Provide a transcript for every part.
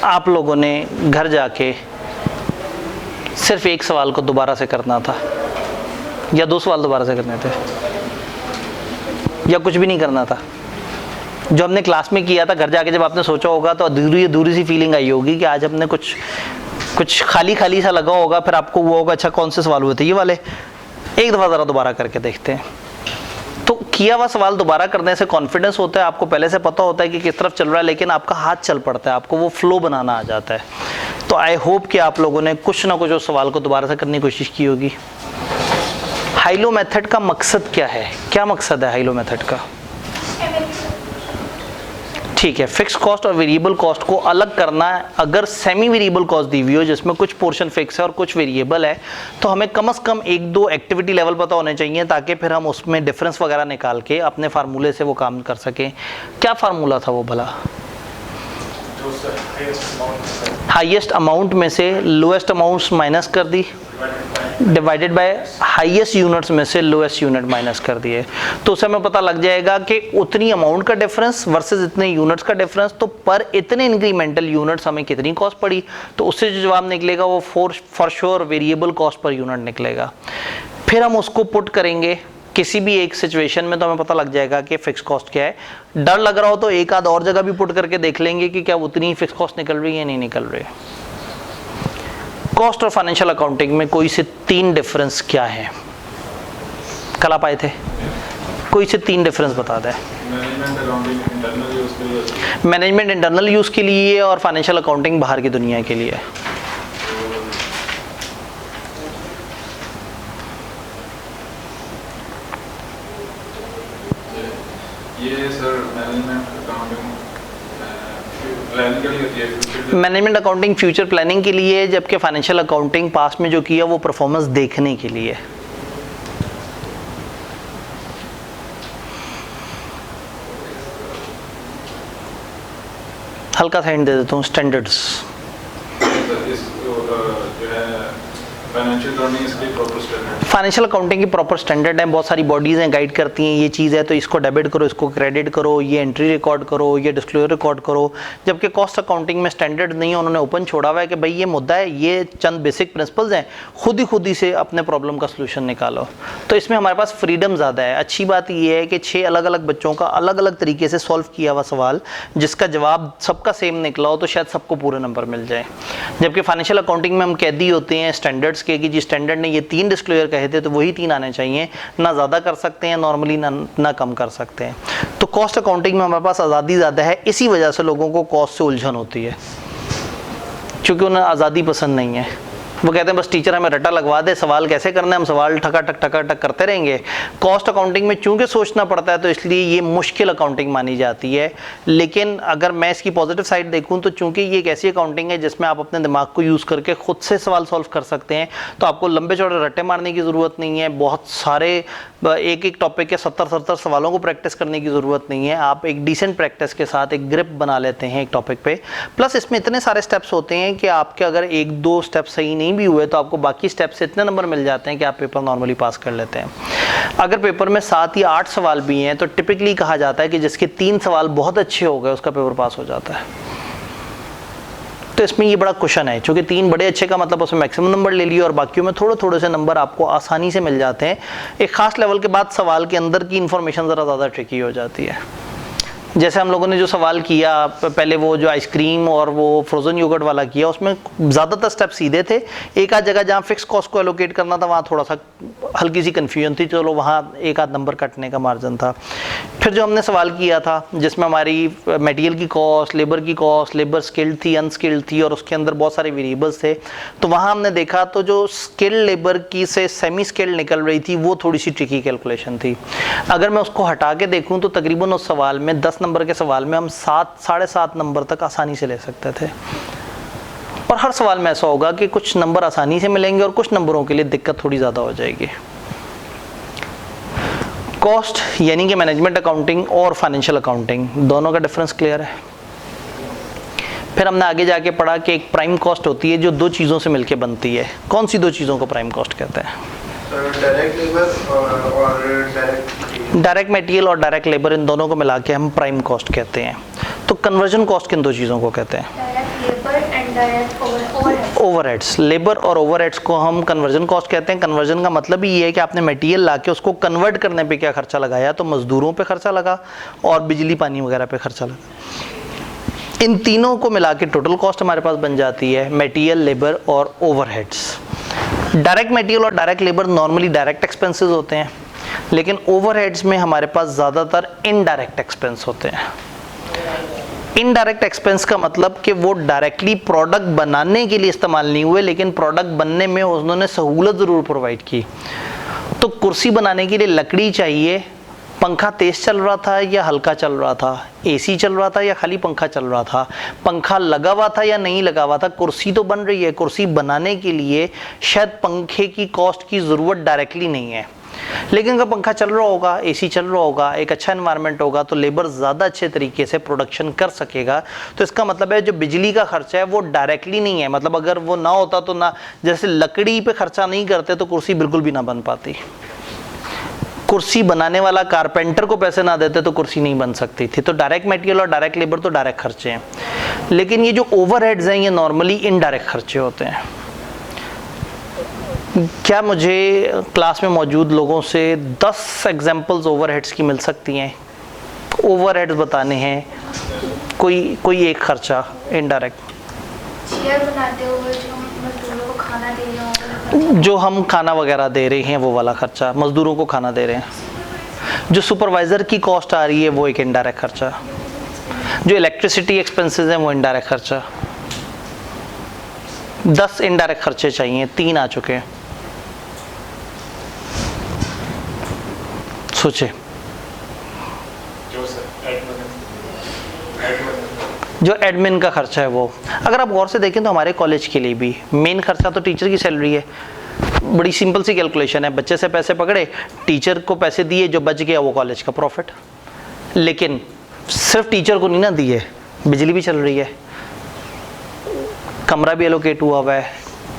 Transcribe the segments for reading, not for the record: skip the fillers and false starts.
आप लोगों ने घर जाके सिर्फ एक सवाल को दोबारा से करना था या 2 सवाल दोबारा से करने थे या कुछ भी नहीं करना था। जो हमने क्लास में किया था, घर जाके जब आपने सोचा होगा तो अधूरी सी फीलिंग आई होगी कि आज हमने कुछ खाली सा लगा होगा। फिर आपको वो होगा अच्छा कौन से सवाल हुए थे, ये वाले। एक दफ़ा ज़रा दोबारा करके देखते हैं। तो किया हुआ सवाल दोबारा करने से कॉन्फिडेंस होता है, आपको पहले से पता होता है कि किस तरफ चल रहा है, लेकिन आपका हाथ चल पड़ता है, आपको वो फ्लो बनाना आ जाता है। तो आई होप कि आप लोगों ने कुछ ना कुछ उस सवाल को दोबारा से करने की कोशिश की होगी। हाइलो मेथड का मकसद क्या है? क्या मकसद है हाइलो मेथड का? ठीक है, फिक्स कॉस्ट और वेरिएबल कॉस्ट को अलग करना है। अगर सेमी वेरिएबल कॉस्ट दी हुई हो जिसमें कुछ पोर्शन फिक्स है और कुछ वेरिएबल है, तो हमें कम से कम 1-2 एक्टिविटी लेवल पता होने चाहिए ताकि फिर हम उसमें डिफरेंस वगैरह निकाल के अपने फार्मूले से वो काम कर सकें। क्या फार्मूला था वो भला? हाईएस्ट अमाउंट में से लोएस्ट अमाउंट्स माइनस कर दी, डिवाइडेड बाय हाईएस्ट यूनिट्स में से लोएस्ट यूनिट माइनस कर दिए। तो उससे हमें पता लग जाएगा कि उतनी अमाउंट का डिफरेंस वर्सेस इतने यूनिट्स का डिफरेंस, तो पर इतने इंक्रीमेंटल यूनिट्स हमें कितनी कॉस्ट पड़ी। तो उससे जो जवाब निकलेगा वो for sure variable cost per unit निकलेगा। फिर हम उसको पुट करेंगे किसी भी एक सिचुएशन में, तो हमें पता लग जाएगा कि फिक्स कॉस्ट क्या है। डर लग रहा हो तो एक आध और जगह भी पुट करके देख लेंगे कि क्या उतनी ही फिक्स कॉस्ट निकल रही है या नहीं निकल रही है। कॉस्ट और फाइनेंशियल अकाउंटिंग में कोई से 3 डिफरेंस क्या है? कल आप आए थे, कोई से 3 डिफरेंस बता दें। मैनेजमेंट इंटरनल यूज के लिए और फाइनेंशियल अकाउंटिंग बाहर की दुनिया के लिए। ये sir management accounting future planning के लिए, जबकि फाइनेंशियल अकाउंटिंग पास्ट में जो किया वो परफॉर्मेंस देखने के लिए। हल्का सा हिंट दे देता हूँ, स्टैंडर्ड्स। फाइनेंशियल अकाउंटिंग की प्रॉपर स्टैंडर्ड है, बहुत सारी बॉडीज़ हैं गाइड करती हैं ये चीज़ है तो इसको डेबिट करो, इसको क्रेडिट करो, ये एंट्री रिकॉर्ड करो, ये डिस्क्लोजर रिकॉर्ड करो। जबकि कॉस्ट अकाउंटिंग में स्टैंडर्ड नहीं है, उन्होंने ओपन छोड़ा हुआ है कि भाई ये मुद्दा है, ये चंद बेसिक प्रिंसिपल्स हैं, खुद ही से अपने प्रॉब्लम का सोल्यूशन निकालो। तो इसमें हमारे पास फ्रीडम ज़्यादा है। अच्छी बात ये है कि 6 अलग अलग बच्चों का अलग अलग तरीके से सॉल्व किया हुआ सवाल, जिसका जवाब सबका सेम निकला हो तो शायद सबको पूरे नंबर मिल जाए। जबकि फाइनेंशियल अकाउंटिंग में हम कैदी होते हैं स्टैंडर्ड्स के कि जी स्टैंडर्ड ने ये 3 डिस्क्लोजर कहे थे तो वही 3 आने चाहिए, ना ज़्यादा कर सकते हैं नॉर्मली, ना कम कर सकते हैं। तो कॉस्ट अकाउंटिंग में हमारे पास आज़ादी ज़्यादा है, इसी वजह से लोगों को कॉस्ट से उलझन होती है, क्योंकि उन्हें आज़ादी पसंद नहीं है। वो कहते हैं बस टीचर हमें रट्टा लगवा दे, सवाल कैसे करना है, हम सवाल ठका टक करते रहेंगे। कॉस्ट अकाउंटिंग में चूंकि सोचना पड़ता है तो इसलिए ये मुश्किल अकाउंटिंग मानी जाती है। लेकिन अगर मैं इसकी पॉजिटिव साइड देखूं तो चूंकि ये एक ऐसी अकाउंटिंग है जिसमें आप अपने दिमाग को यूज़ करके खुद से सवाल सॉल्व कर सकते हैं, तो आपको लंबे चौड़े रट्टे मारने की ज़रूरत नहीं है, बहुत सारे एक टॉपिक के 70 सवालों को प्रैक्टिस करने की ज़रूरत नहीं है। आप एक डिसेंट प्रैक्टिस के साथ एक ग्रिप बना लेते हैं एक टॉपिक पे। प्लस इसमें इतने सारे स्टेप्स होते हैं कि आपके अगर 1-2 स्टेप सही नहीं भी हुए तो आपको बाकी स्टेप से इतने नंबर मिल जाते हैं कि आप पेपर नॉर्मली पास कर लेते हैं। अगर पेपर में 7 या 8 सवाल भी हैं तो टिपिकली कहा जाता है कि जिसके 3 सवाल बहुत अच्छे हो गए उसका पेपर पास हो जाता है। तो इसमें ये बड़ा क्वेश्चन है, क्योंकि 3 बड़े अच्छे का मतलब उसमें मैक्सिमम नंबर ले लिए और बाकियों में थोड़े से नंबर आपको आसानी से मिल जाते हैं। एक खास लेवल के बाद सवाल के अंदर की इन्फॉर्मेशन ज़रा ज़्यादा ट्रिकी हो जाती है। जैसे हम लोगों ने जो सवाल किया पहले, वो जो आइसक्रीम और वो फ्रोज़न योगर्ट वाला किया, उसमें ज़्यादातर स्टेप सीधे थे। एक आध जगह जहाँ फिक्स कॉस्ट को एलोकेट करना था वहाँ थोड़ा सा हल्की सी कन्फ्यूजन थी, चलो वहाँ एक आध नंबर कटने का मार्जिन था। फिर जो हमने सवाल किया था जिसमें हमारी मटेरियल की कॉस्ट, लेबर स्किल्ड थी, अनस्किल्ड थी और उसके अंदर बहुत सारे वेरिएबल्स थे, तो वहाँ हमने देखा तो जो स्किल्ड लेबर की से सेमी स्किल्ड निकल रही थी वो थोड़ी सी ट्रिकी कैलकुलेशन थी। अगर मैं उसको हटा के देखूँ तो तकरीबन उस सवाल में 10 नंबर के सवाल में हम 7-7.5 नंबर तक आसानी से ले सकते थे। और हर सवाल में ऐसा होगा कि कुछ नंबर आसानी से मिलेंगे और कुछ नंबरों के लिए दिक्कत थोड़ी ज़्यादा हो जाएगी। कॉस्ट यानी कि मैनेजमेंट अकाउंटिंग और फाइनेंशियल अकाउंटिंग दोनों का डिफरेंस क्लियर है। फिर हमने आगे जाके पढ़ा कि एक प्राइम कॉस्ट होती है जो 2 चीज़ों से मिलकर बनती है। कौन सी 2 चीज़ों को प्राइम कॉस्ट कहते हैं? डायरेक्ट लेबर और डायरेक्ट मटेरियल और डायरेक्ट लेबर, इन दोनों को मिला के हम प्राइम कॉस्ट कहते हैं। तो कन्वर्जन कॉस्ट किन 2 चीज़ों को कहते हैं? Labour and direct overhead. Overheads, labour और ओवरहेड्स को हम कन्वर्जन कॉस्ट कहते हैं। कन्वर्जन का मतलब ही ये है कि आपने मटेरियल लाके उसको कन्वर्ट करने पे क्या खर्चा लगाया, तो मजदूरों पे खर्चा लगा और बिजली पानी वगैरह पे खर्चा लगा। इन तीनों को मिला के टोटल कॉस्ट हमारे पास बन जाती है मटेरियल, लेबर और ओवरहेड्स। डायरेक्ट मटेरियल और direct labour normally direct expenses होते हैं, लेकिन ओवरहेड्स में हमारे पास ज़्यादातर इनडायरेक्ट एक्सपेंस होते हैं। इनडायरेक्ट एक्सपेंस का मतलब कि वो डायरेक्टली प्रोडक्ट बनाने के लिए इस्तेमाल नहीं हुए, लेकिन प्रोडक्ट बनने में उन्होंने सहूलत ज़रूर प्रोवाइड की। तो कुर्सी बनाने के लिए लकड़ी चाहिए, पंखा तेज़ चल रहा था या हल्का चल रहा था, एसी चल रहा था या खाली पंखा चल रहा था, पंखा लगा हुआ था या नहीं लगा हुआ था, कुर्सी तो बन रही है। कुर्सी बनाने के लिए शायद पंखे की कॉस्ट की ज़रूरत डायरेक्टली नहीं है, लेकिन अगर पंखा चल रहा होगा, एसी चल रहा होगा, एक अच्छा एनवायरनमेंट होगा, तो लेबर ज़्यादा अच्छे तरीके से प्रोडक्शन कर सकेगा। तो इसका मतलब है जो बिजली का खर्चा है वो डायरेक्टली नहीं है, मतलब अगर वो ना होता तो ना, जैसे लकड़ी पे खर्चा नहीं करते तो कुर्सी बिल्कुल भी ना बन पाती। कुर्सी बनाने वाला कारपेंटर को पैसे ना देते तो कुर्सी नहीं बन सकती थी। तो डायरेक्ट मटेरियल और डायरेक्ट लेबर तो डायरेक्ट खर्चे हैं, लेकिन ये जो ओवरहेड्स हैं ये नॉर्मली इनडायरेक्ट खर्चे होते हैं। क्या मुझे क्लास में मौजूद लोगों से 10 एग्जांपल्स ओवरहेड्स की मिल सकती हैं? ओवरहेड्स बताने हैं, कोई एक खर्चा इनडायरेक्ट। चेयर बनाते हुए जो हम मजदूरों को खाना दे रहे हो, जो हम खाना वगैरह दे रहे हैं वो वाला खर्चा, मजदूरों को खाना दे रहे हैं। जो सुपरवाइज़र की कॉस्ट आ रही है वो एक इनडायरेक्ट खर्चा। जो इलेक्ट्रिसिटी एक्सपेंसेस हैं वो इनडायरेक्ट खर्चा। 10 इनडायरेक्ट खर्चे चाहिए, 3 आ चुके हैं। सोचे जो एडमिन का खर्चा है वो, अगर आप गौर से देखें तो हमारे कॉलेज के लिए भी मेन खर्चा तो टीचर की सैलरी है। बड़ी सिंपल सी कैलकुलेशन है, बच्चे से पैसे पकड़े, टीचर को पैसे दिए, जो बच गया वो कॉलेज का प्रॉफिट। लेकिन सिर्फ टीचर को नहीं ना दिए, बिजली भी चल रही है, कमरा भी एलोकेट हुआ है,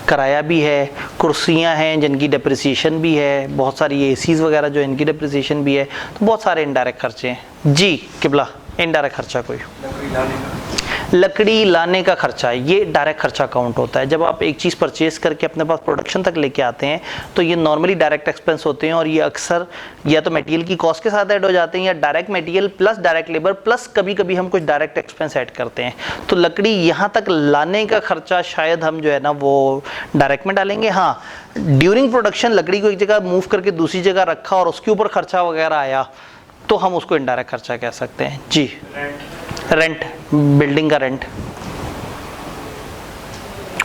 किराया भी है, कुर्सियां हैं जिनकी डेप्रिसिएशन भी है, बहुत सारी एसीज वगैरह जो इनकी डेप्रिसिएशन भी है, तो बहुत सारे इनडायरेक्ट खर्चे हैं। जी किबला, इनडायरेक्ट खर्चा कोई लकड़ी लाने का खर्चा, ये डायरेक्ट खर्चा काउंट होता है। जब आप एक चीज़ परचेज करके अपने पास प्रोडक्शन तक लेके आते हैं तो ये नॉर्मली डायरेक्ट एक्सपेंस होते हैं, और ये अक्सर या तो मटेरियल की कॉस्ट के साथ ऐड हो जाते हैं या direct material plus direct labour plus कभी कभी हम कुछ डायरेक्ट एक्सपेंस ऐड करते हैं। तो लकड़ी यहाँ तक लाने का खर्चा शायद हम जो है ना वो डायरेक्ट में डालेंगे। हाँ, ड्यूरिंग प्रोडक्शन लकड़ी को एक जगह मूव करके दूसरी जगह रखा और उसके ऊपर खर्चा वगैरह आया तो हम उसको इनडायरेक्ट खर्चा कह सकते हैं। जी, रेंट, बिल्डिंग का रेंट,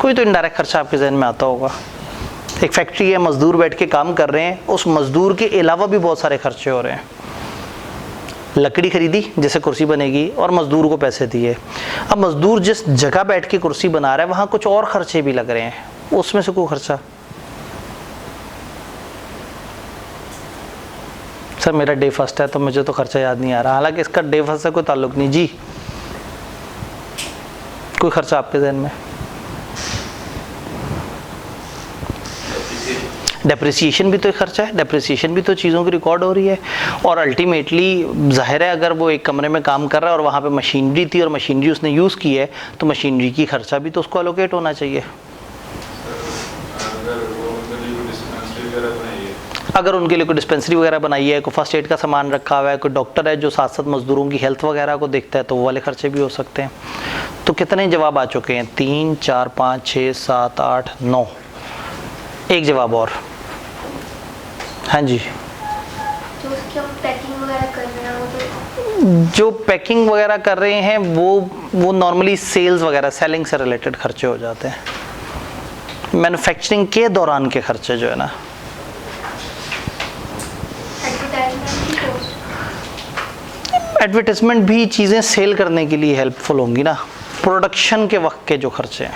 कोई तो इनडायरेक्ट खर्चा आपके जहन में आता होगा। एक फैक्ट्री है, मजदूर बैठ के काम कर रहे हैं, उस मजदूर के अलावा भी बहुत सारे खर्चे हो रहे हैं। लकड़ी खरीदी जैसे कुर्सी बनेगी और मजदूर को पैसे दिए, अब मजदूर जिस जगह बैठ के कुर्सी बना रहा है वहाँ कुछ और खर्चे भी लग रहे हैं, उसमें से कोई खर्चा, सर मेरा डे फर्स्ट है तो मुझे तो खर्चा याद नहीं आ रहा, हालांकि इसका डे फर्स्ट से कोई ताल्लुक नहीं। जी, कोई खर्चा आपके जहन में? डेप्रिसिएशन भी तो एक खर्चा है, डेप्रिसिएशन भी तो चीज़ों की रिकॉर्ड हो रही है, और अल्टीमेटली जाहिर है अगर वो एक कमरे में काम कर रहा है और वहाँ पे मशीनरी थी और मशीनरी उसने यूज़ की है तो मशीनरी की खर्चा भी तो उसको एलोकेट होना चाहिए। अगर उनके लिए कोई डिस्पेंसरी वगैरह बनाई है, कोई फर्स्ट एड का सामान रखा हुआ है, कोई डॉक्टर है जो साथ साथ मजदूरों की हेल्थ वगैरह को देखता है, तो वो वाले खर्चे भी हो सकते हैं। तो कितने जवाब आ चुके हैं? 3, 4, 5, 6, 7, 8, 9। एक जवाब और। हाँ जी, जो उसकी हम पैकिंग वगैरह कर रहे हैं वो तो जो पैकिंग वगैरह कर रहे हैं वो नॉर्मली सेल्स वगैरह, सेलिंग से रिलेटेड खर्चे हो जाते हैं। मैन्युफैक्चरिंग के दौरान के खर्चे जो है ना, एडवर्टाइजमेंट भी चीज़ें सेल करने के लिए हेल्पफुल होंगी ना, प्रोडक्शन के वक्त के जो खर्चे हैं,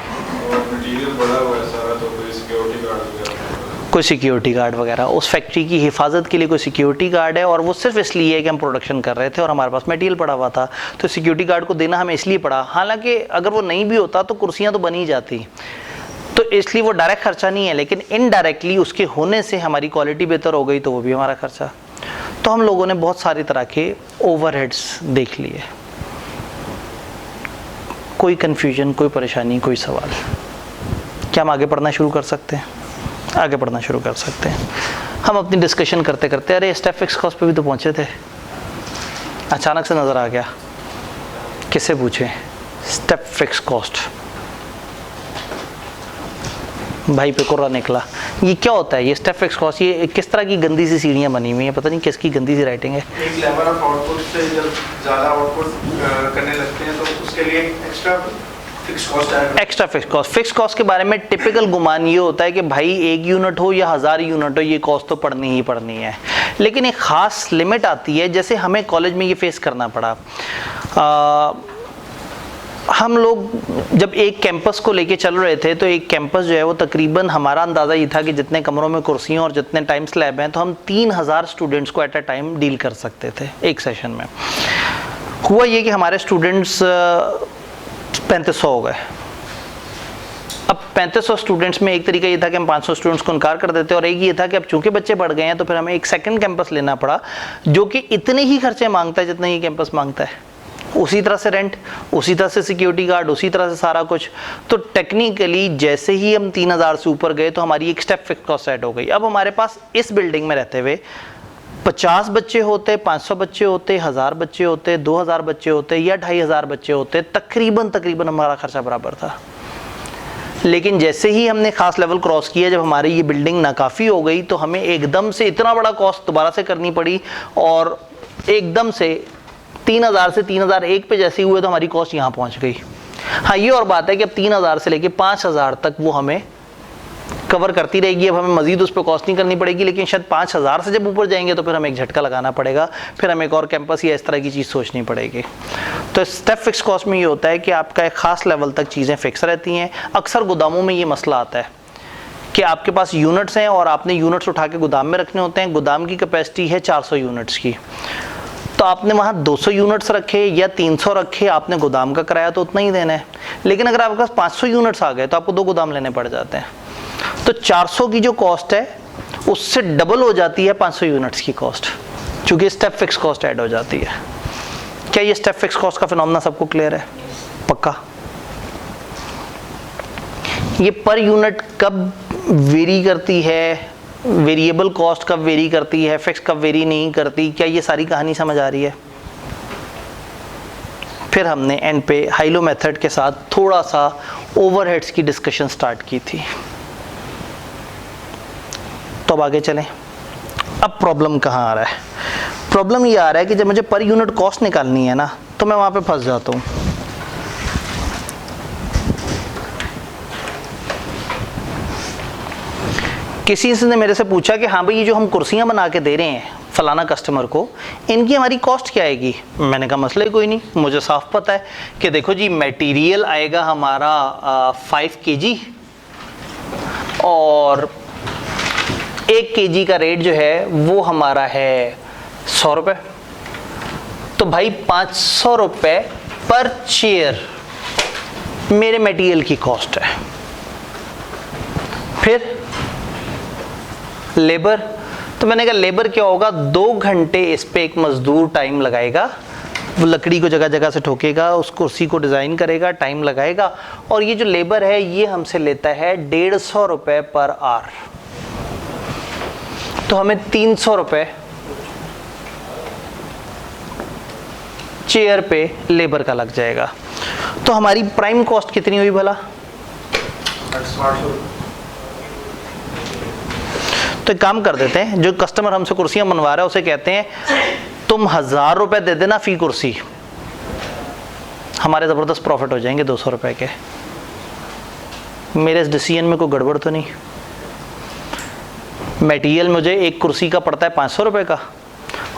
मटेरियल बड़ा हुआ है सारा, तो कोई सिक्योरिटी गार्ड वगैरह, कोई सिक्योरिटी गार्ड वगैरह, उस फैक्ट्री की हिफाजत के लिए कोई सिक्योरिटी गार्ड है, और वो सिर्फ इसलिए है कि हम प्रोडक्शन कर रहे थे और हमारे पास मटेरियल पड़ा हुआ था, तो सिक्योरिटी गार्ड को देना हमें इसलिए पड़ा। हालांकि अगर वो नहीं भी होता तो कुर्सियाँ तो बनी जाती, तो इसलिए वो डायरेक्ट खर्चा नहीं है, लेकिन इनडायरेक्टली उसके होने से हमारी क्वालिटी बेहतर हो गई तो वो भी हमारा खर्चा। तो हम लोगों ने बहुत सारी तरह के ओवरहेड्स देख लिए। कोई कन्फ्यूजन, कोई परेशानी, कोई सवाल? क्या हम आगे पढ़ना शुरू कर सकते हैं? आगे पढ़ना शुरू कर सकते हैं। हम अपनी डिस्कशन करते करते अरे स्टेप फिक्स कॉस्ट पे भी तो पहुंचे थे, अचानक से नज़र आ गया। किससे पूछें? Step fix cost. भाई पे कुर्रा निकला। ये क्या होता है ये स्टेप फिक्स कॉस्ट? ये किस तरह की गंदी सी सीढ़ियाँ बनी हुई हैं, पता नहीं किसकी गंदी सी राइटिंग है। एक लेवल ऑफ आउटपुट से जब ज़्यादा आउटपुट करने लगते हैं तो उसके लिए एक्स्ट्रा फिक्स कॉस्ट है। Extra fix cost. Fix cost के बारे में टिपिकल गुमान ये होता है कि भाई 1 यूनिट हो या 1000 यूनिट हो, ये कॉस्ट तो पढ़नी ही पढ़नी है। लेकिन एक ख़ास लिमिट आती है, जैसे हमें कॉलेज में ये फेस करना पड़ा। हम लोग जब एक कैंपस को लेके चल रहे थे तो एक कैंपस जो है वो तकरीबन, हमारा अंदाज़ा ये था कि जितने कमरों में कुर्सियाँ और जितने टाइम स्लैब हैं तो हम 3000 स्टूडेंट्स को एट अ टाइम डील कर सकते थे एक सेशन में। हुआ ये कि हमारे स्टूडेंट्स 3500 हो गए। अब 3500 स्टूडेंट्स में एक तरीका ये था कि हम 500 स्टूडेंट्स को इनकार कर देते, और एक ये था कि अब चूंकि बच्चे बढ़ गए हैं तो फिर हमें एक सेकंड कैंपस लेना पड़ा जो कि इतने ही खर्चे मांगता है जितने ये कैंपस मांगता है। उसी तरह से रेंट, उसी तरह से सिक्योरिटी गार्ड, उसी तरह से सारा कुछ। तो टेक्निकली जैसे ही हम 3000 से ऊपर गए तो हमारी एक स्टेप फिक्स कॉस्ट सेट हो गई। अब हमारे पास इस बिल्डिंग में रहते हुए 50 बच्चे होते, 500 बच्चे होते, 1000 बच्चे होते, 2000 बच्चे होते या 2500 बच्चे होते, तकरीबन हमारा खर्चा बराबर था। लेकिन जैसे ही हमने खास लेवल क्रॉस किया, जब हमारी ये बिल्डिंग नाकाफ़ी हो गई तो हमें एकदम से इतना बड़ा कॉस्ट दोबारा से करनी पड़ी, और एकदम से 3000 से 3001 पे जैसे हुए तो हमारी कॉस्ट यहाँ पहुँच गई। हाँ, ये और बात है कि अब 3000 से लेके 5000 तक वो हमें कवर करती रहेगी। अब हमें मजीद उस पर कॉस्ट नहीं करनी पड़ेगी, लेकिन शायद 5000 से जब ऊपर जाएंगे तो फिर हमें एक झटका लगाना पड़ेगा, फिर हमें एक और कैंपस या इस तरह की चीज़ सोचनी पड़ेगी। तो स्टेप फिक्स कॉस्ट में ये होता है कि आपका एक ख़ास लेवल तक चीज़ें फिक्स रहती हैं। अक्सर गोदामों में ये मसला आता है कि आपके पास यूनिट्स हैं और आपने यूनिट्स उठा के गोदाम में रखने होते हैं। गोदाम की कैपेसिटी है 400 यूनिट्स की, तो आपने वहाँ 200 यूनिट्स रखे या 300 रखे, आपने गोदाम का किराया तो उतना ही देना है। लेकिन अगर आपके पास 500 यूनिट्स आ गए तो आपको 2 गोदाम लेने पड़ जाते हैं। तो 400 की जो कॉस्ट है उससे डबल हो जाती है 500 यूनिट्स की कॉस्ट, चूँकि स्टेप फिक्स कॉस्ट ऐड हो जाती है। क्या ये स्टेप फिक्स कॉस्ट का फिनोमेना सबको क्लियर है? पक्का? ये पर यूनिट कब वेरी करती है, वेरिएबल कॉस्ट कब वेरी करती है, फिक्स कब वेरी नहीं करती, क्या ये सारी कहानी समझ आ रही है? फिर हमने एंड पे हाइलो मेथड के साथ थोड़ा सा ओवरहेड्स की डिस्कशन स्टार्ट की थी। तो अब आगे चलें। अब प्रॉब्लम कहाँ आ रहा है? प्रॉब्लम ये आ रहा है कि जब मुझे पर यूनिट कॉस्ट निकालनी है ना, तो मैं वहाँ पे फंस जाता हूँ। किसी ने मेरे से पूछा कि हाँ भाई, ये जो हम कुर्सियाँ बना के दे रहे हैं फलाना कस्टमर को, इनकी हमारी कॉस्ट क्या आएगी? मैंने कहा मसला ही कोई नहीं, मुझे साफ पता है कि देखो जी, मटेरियल आएगा हमारा 5 kg और 1 kg का रेट जो है वो हमारा है 100 रुपये। तो भाई 500 रुपये पर चेयर मेरे मटेरियल की कॉस्ट है। फिर लेबर, तो मैंने कहा लेबर क्या होगा, 2 घंटे इस पे एक मजदूर टाइम लगाएगा, वो लकड़ी को जगह जगह से ठोकेगा, उस कुर्सी को डिज़ाइन करेगा, टाइम लगाएगा, और ये जो लेबर है ये हमसे लेता है 150 रुपये पर आवर। तो हमें 300 रुपये चेयर पे लेबर का लग जाएगा। तो हमारी प्राइम कॉस्ट कितनी हुई भला? तो एक काम कर देते हैं, जो कस्टमर हमसे कुर्सियां बनवा रहा है उसे कहते हैं तुम 1000 रुपये दे देना फी कुर्सी, हमारे ज़बरदस्त प्रॉफिट हो जाएंगे 200 रुपये के। मेरे इस डिसीजन में कोई गड़बड़ तो नहीं? मटेरियल मुझे एक कुर्सी का पड़ता है 500 रुपये का,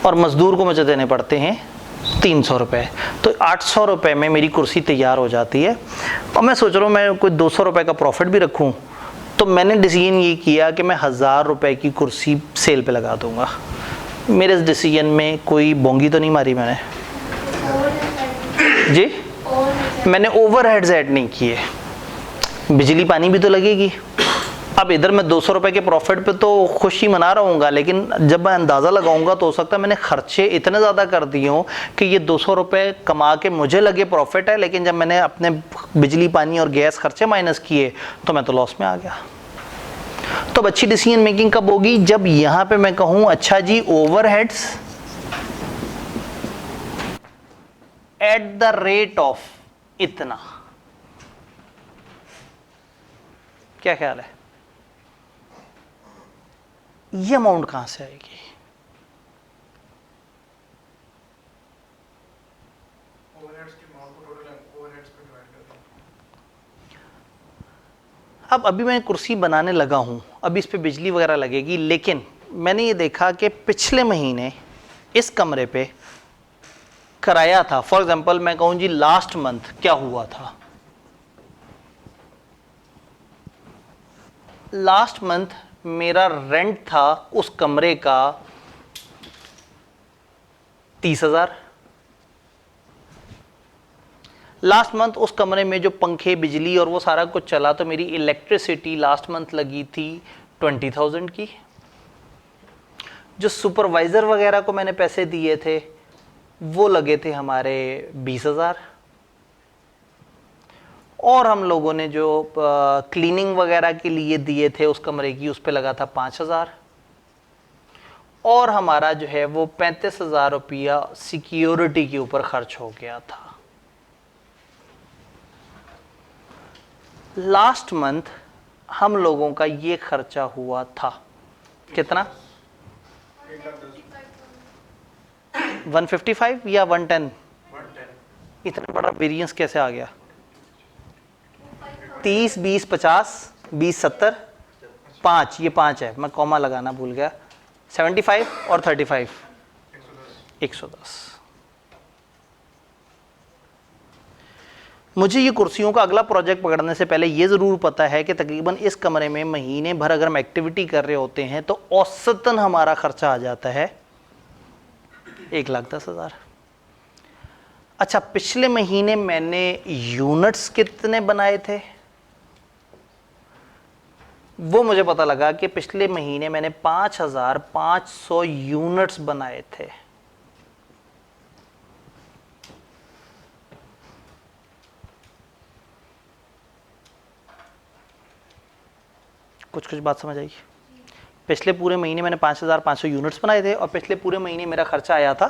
और मज़दूर को मुझे देने पड़ते हैं 300 रुपये, तो 800 रुपये में मेरी कुर्सी तैयार हो जाती है। और मैं सोच रहा हूँ मैं कोई 200 रुपये का प्रॉफिट भी रखूँ, तो मैंने डिसीजन ये किया कि मैं 1000 रुपये की कुर्सी सेल पे लगा दूंगा। मेरे इस डिसीजन में कोई बोंगी तो नहीं मारी मैंने जी? मैंने ओवरहेड्स ऐड नहीं किए। बिजली पानी भी तो लगेगी, अब इधर मैं 200 रुपए के प्रॉफिट पे तो खुशी मना रहा हूँगा, लेकिन जब मैं अंदाज़ा लगाऊंगा तो हो सकता है मैंने खर्चे इतने ज़्यादा कर दिए हों कि ये 200 रुपए कमा के मुझे लगे प्रॉफिट है, लेकिन जब मैंने अपने बिजली पानी और गैस खर्चे माइनस किए तो मैं तो लॉस में आ गया। तो अब अच्छी डिसीजन मेकिंग कब होगी? जब यहाँ पे मैं कहूँ अच्छा जी overheads at the rate of इतना। क्या ख्याल है, ये अमाउंट कहां से आएगी? ओवरहेड्स की अमाउंट को टोटल ओवरहेड्स पे डिवाइड कर दें। अब अभी मैं कुर्सी बनाने लगा हूं, अभी इस पे बिजली वगैरह लगेगी, लेकिन मैंने ये देखा कि पिछले महीने इस कमरे पे कराया था। फॉर एग्जांपल मैं कहूं जी लास्ट मंथ क्या हुआ था, लास्ट मंथ मेरा रेंट था उस कमरे का 30,000। लास्ट मंथ उस कमरे में जो पंखे बिजली और वो सारा कुछ चला तो मेरी इलेक्ट्रिसिटी लास्ट मंथ लगी थी 20,000 की। जो सुपरवाइजर वगैरह को मैंने पैसे दिए थे वो लगे थे हमारे 20,000, और हम लोगों ने जो क्लीनिंग वगैरह के लिए दिए थे उस कमरे की उस पे लगा था 5,000, और हमारा जो है वो 35,000 रुपया सिक्योरिटी के ऊपर खर्च हो गया था। लास्ट मंथ हम लोगों का ये खर्चा हुआ था कितना? 155 या 110? 110। इतना बड़ा वेरिएंस कैसे आ गया? 30, 20, 50, 20, 70, 5, ये 5 है, मैं कॉमा लगाना भूल गया। 75 और 35, 110। मुझे ये कुर्सियों का अगला प्रोजेक्ट पकड़ने से पहले ये ज़रूर पता है कि तकरीबन इस कमरे में महीने भर अगर हम एक्टिविटी कर रहे होते हैं तो औसतन हमारा खर्चा आ जाता है 1,10,000। अच्छा, पिछले महीने मैंने यूनिट्स कितने बनाए थे? वो मुझे पता लगा कि पिछले महीने मैंने 5,500 यूनिट्स बनाए थे। कुछ कुछ बात समझ आई? पिछले पूरे महीने मैंने 5,500 यूनिट्स बनाए थे और पिछले पूरे महीने मेरा खर्चा आया था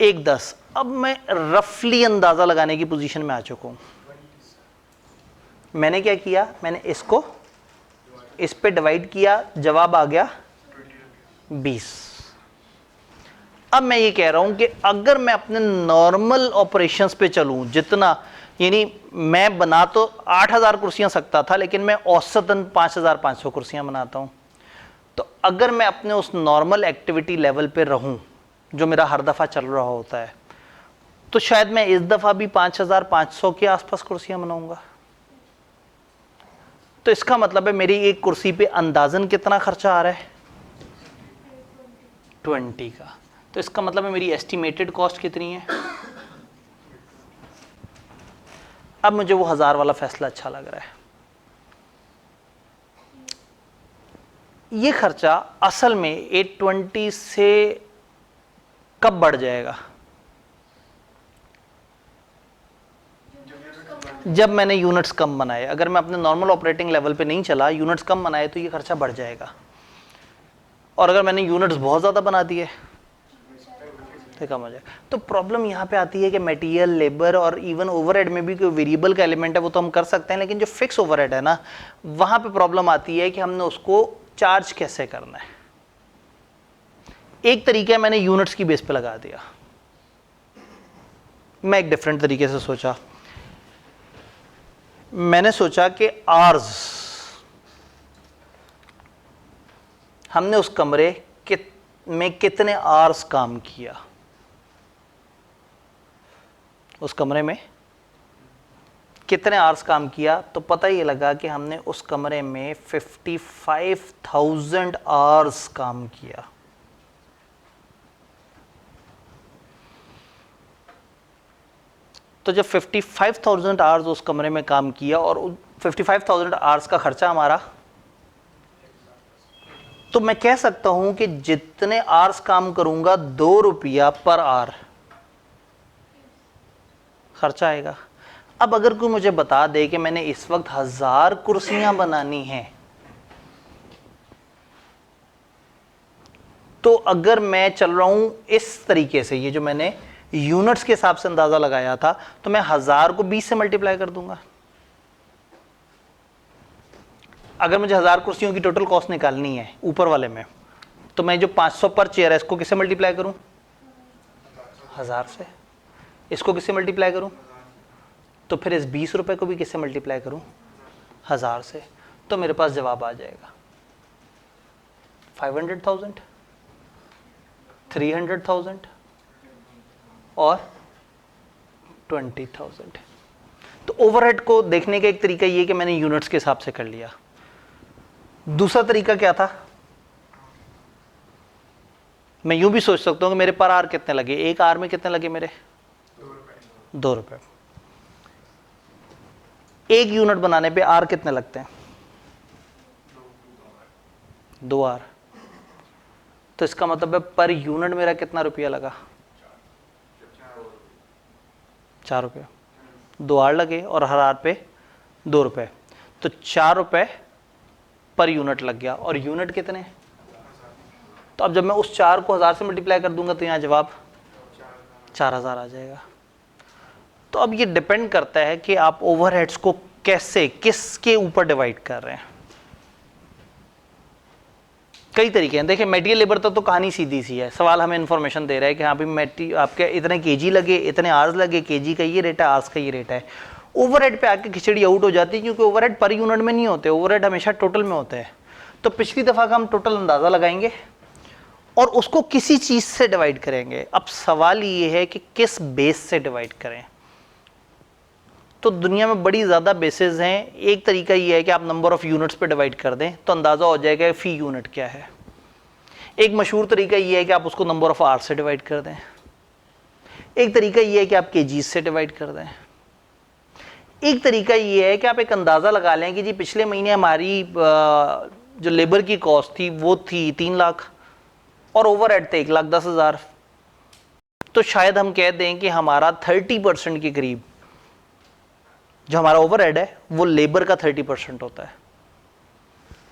1,10। अब मैं रफली अंदाजा लगाने की पोजीशन में आ चुका हूं। मैंने क्या किया, मैंने इसको इस पे डिवाइड किया, जवाब आ गया 20। अब मैं ये कह रहा हूं कि अगर मैं अपने नॉर्मल ऑपरेशंस पे चलूं, जितना यानी मैं बना तो 8,000 कुर्सियां सकता था, लेकिन मैं औसतन 5,500 कुर्सियां बनाता हूं, तो अगर मैं अपने उस नॉर्मल एक्टिविटी लेवल पे रहूं जो मेरा हर दफ़ा चल रहा होता है, तो शायद मैं इस दफ़ा भी 5,500 के आसपास कुर्सियां बनाऊंगा। तो इसका मतलब है मेरी एक कुर्सी पे अंदाजन कितना खर्चा आ रहा है? 20 का। तो इसका मतलब है मेरी एस्टिमेटेड कॉस्ट कितनी है? अब मुझे वो 1,000 वाला फैसला अच्छा लग रहा है। ये खर्चा असल में 820 से कब बढ़ जाएगा? जब मैंने यूनिट्स कम बनाए। अगर मैं अपने नॉर्मल ऑपरेटिंग लेवल पे नहीं चला, यूनिट्स कम बनाए, तो ये खर्चा बढ़ जाएगा। और अगर मैंने यूनिट्स बहुत ज़्यादा बना दिए तो कम हो जाएगा। तो प्रॉब्लम यहाँ पे आती है कि मटेरियल, लेबर और इवन ओवरहेड में भी कोई वेरिएबल का एलिमेंट है वो तो हम कर सकते हैं, लेकिन जो फिक्स ओवरहेड है ना, वहाँ पे प्रॉब्लम आती है कि हमने उसको चार्ज कैसे करना है। एक तरीका है, मैंने यूनिट्स की बेस पे लगा दिया। मैं एक डिफरेंट तरीके से सोचा। मैंने सोचा कि आर्स, हमने उस कमरे में कितने आर्स काम किया, उस कमरे में कितने आवर्स काम किया, तो पता ये लगा कि हमने उस कमरे में 55,000 आवर्स काम किया। तो जब 55,000 आवर्स उस कमरे में काम किया और 55,000 आवर्स का खर्चा हमारा तो मैं कह सकता हूं कि जितने आवर्स काम करूंगा 2 रुपया पर आवर खर्चा आएगा। अब अगर कोई मुझे बता दे कि मैंने इस वक्त 1000 कुर्सियां बनानी हैं, तो अगर मैं चल रहा हूं इस तरीके से, ये जो मैंने यूनिट्स के हिसाब से अंदाजा लगाया था, तो मैं 1000 को 20 से मल्टीप्लाई कर दूंगा। अगर मुझे 1000 कुर्सियों की टोटल कॉस्ट निकालनी है ऊपर वाले में, तो मैं जो 500 पर चेयर है इसको किससे मल्टीप्लाई करूं? 1000 से। इसको किससे मल्टीप्लाई करूं? तो फिर इस 20 रुपए को भी किससे मल्टीप्लाई करूं? 1000 से। तो मेरे पास जवाब आ जाएगा 500,000, 300,000 और 20,000। तो ओवरहेड को देखने का एक तरीका ये कि मैंने यूनिट्स के हिसाब से कर लिया। दूसरा तरीका क्या था? मैं यूं भी सोच सकता हूं कि मेरे पर आर कितने लगे, एक आर में कितने लगे मेरे? 2 रुपए। एक यूनिट बनाने पे आर कितने लगते हैं? 2 आर। तो इसका मतलब है पर यूनिट मेरा कितना रुपया लगा? 4 रुपये। 2 आर लगे और हर आर पे 2 रुपए, तो 4 रुपए पर यूनिट लग गया। और यूनिट कितने? तो अब जब मैं उस 4 को 1000 से मल्टीप्लाई कर दूंगा तो यहाँ जवाब 4000 आ जाएगा। तो अब ये डिपेंड करता है कि आप ओवरहेड्स को कैसे, किसके ऊपर डिवाइड कर रहे हैं। कई तरीके हैं। देखिए मटेरियल लेबर तक तो कहानी सीधी सी है, सवाल हमें इन्फॉर्मेशन दे रहा है कि हाँ भाई आपके इतने केजी लगे, इतने आवर्स लगे, केजी का ये रेट है, आवर्स का ये रेट है। ओवरहेड पे आके खिचड़ी आउट हो जाती है, क्योंकि ओवरहेड पर यूनिट में नहीं होते, ओवरहेड हमेशा टोटल में होते हैं। तो पिछली दफ़ा का हम टोटल अंदाज़ा लगाएंगे और उसको किसी चीज़ से डिवाइड करेंगे। अब सवाल ये है कि किस बेस से डिवाइड करें। तो दुनिया में बड़ी ज़्यादा बेसेस हैं। एक तरीका ये है कि आप नंबर ऑफ़ यूनिट्स पे डिवाइड कर दें तो अंदाज़ा हो जाएगा कि फ़ी यूनिट क्या है। एक मशहूर तरीका ये है कि आप उसको नंबर ऑफ़ आवर्स से डिवाइड कर दें। एक तरीका ये है कि आप केजीज से डिवाइड कर दें। एक तरीका ये है कि आप एक अंदाज़ा लगा लें कि जी पिछले महीने हमारी जो लेबर की कॉस्ट थी वो थी 3 लाख और ओवरहेड थे 1,10,000। तो शायद हम कह दें कि हमारा 30% के करीब जो हमारा ओवरहेड है वो लेबर का 30% होता है।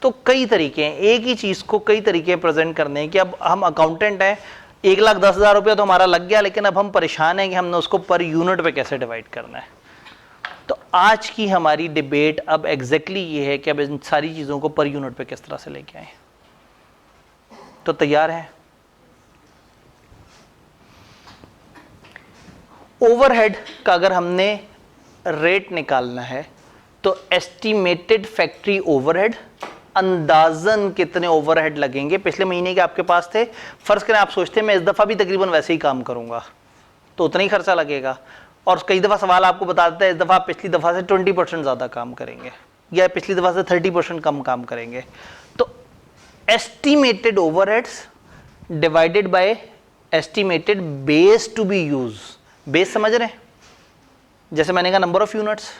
तो कई तरीके हैं एक ही चीज़ को कई तरीके प्रेजेंट करने हैं कि अब हम अकाउंटेंट हैं, 1,10,000 रुपया तो हमारा लग गया, लेकिन अब हम परेशान हैं कि हमने उसको पर यूनिट पे कैसे डिवाइड करना है। तो आज की हमारी डिबेट अब एग्जैक्टली ये है कि अब इन सारी चीज़ों को पर यूनिट पे किस तरह से लेके आए। तो तैयार हैं? ओवरहेड का अगर हमने रेट निकालना है तो एस्टिमेटेड फैक्ट्री ओवरहेड, अंदाजन कितने ओवरहेड लगेंगे पिछले महीने के आपके पास थे। फर्ज करें आप सोचते हैं मैं इस दफ़ा भी तकरीबन वैसे ही काम करूंगा तो उतना ही खर्चा लगेगा, और कई दफ़ा सवाल आपको बता देता है इस दफ़ा पिछली दफ़ा से 20% ज़्यादा काम करेंगे या पिछली दफ़ा से 30% कम काम करेंगे। तो estimated overheads divided by estimated base to be use. Base समझ रहे हैं? जैसे मैंने कहा नंबर ऑफ यूनिट्स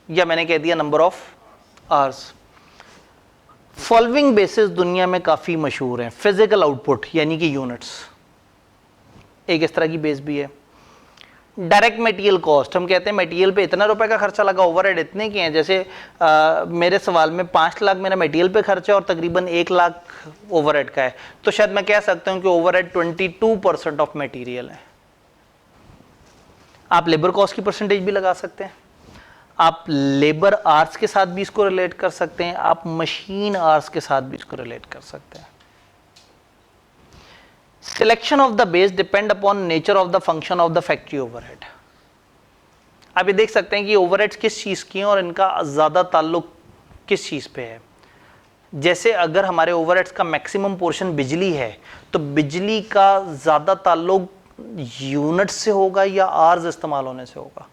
या मैंने कह दिया number of hours. Following basis दुनिया में काफ़ी मशहूर हैं। फिजिकल आउटपुट यानी कि यूनिट्स, एक इस तरह की बेस भी है। डायरेक्ट मटेरियल कॉस्ट, हम कहते हैं मटेरियल पे इतना रुपए का खर्चा लगा, ओवरहेड इतने के हैं। जैसे मेरे सवाल में 5 लाख मेरा मटेरियल पे खर्चा है और तकरीबन 1 लाख ओवरहेड का है, तो शायद मैं कह सकता हूं कि ओवरहेड 22% ऑफ मटेरियल है। आप लेबर कॉस्ट की परसेंटेज भी लगा सकते हैं, आप लेबर आवर्स के साथ भी इसको रिलेट कर सकते हैं, आप मशीन आवर्स के साथ भी इसको रिलेट कर सकते हैं। Selection of the base depend upon nature of the function of the factory overhead. आप ये देख सकते हैं कि ओवरहेड्स किस चीज़ की हैं और इनका ज़्यादा ताल्लुक किस चीज़ पे है। जैसे अगर हमारे ओवरहेड्स का मैक्सिमम पोर्शन बिजली है तो बिजली का ज़्यादा ताल्लुक यूनिट से होगा या आवर्स इस्तेमाल होने से होगा?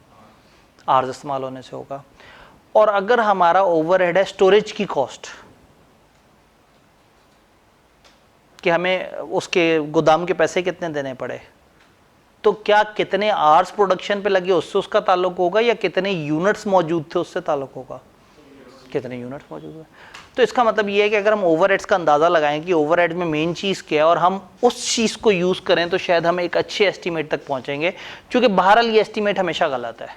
आवर्स इस्तेमाल होने से होगा। और अगर हमारा ओवरहेड है स्टोरेज की कॉस्ट, कि हमें उसके गोदाम के पैसे कितने देने पड़े, तो क्या कितने आवर्स प्रोडक्शन पे लगे उससे उसका ताल्लुक होगा या कितने यूनिट्स मौजूद थे उससे ताल्लुक होगा? कितने यूनिट्स मौजूद हुए। तो इसका मतलब ये है कि अगर हम ओवरहेड्स का अंदाज़ा लगाएं कि ओवरहेड में मेन चीज़ क्या है और हम उस चीज़ को यूज़ करें तो शायद हम एक अच्छे एस्टीमेट तक पहुंचेंगे, क्योंकि बहरहाल ये एस्टीमेट हमेशा गलत है।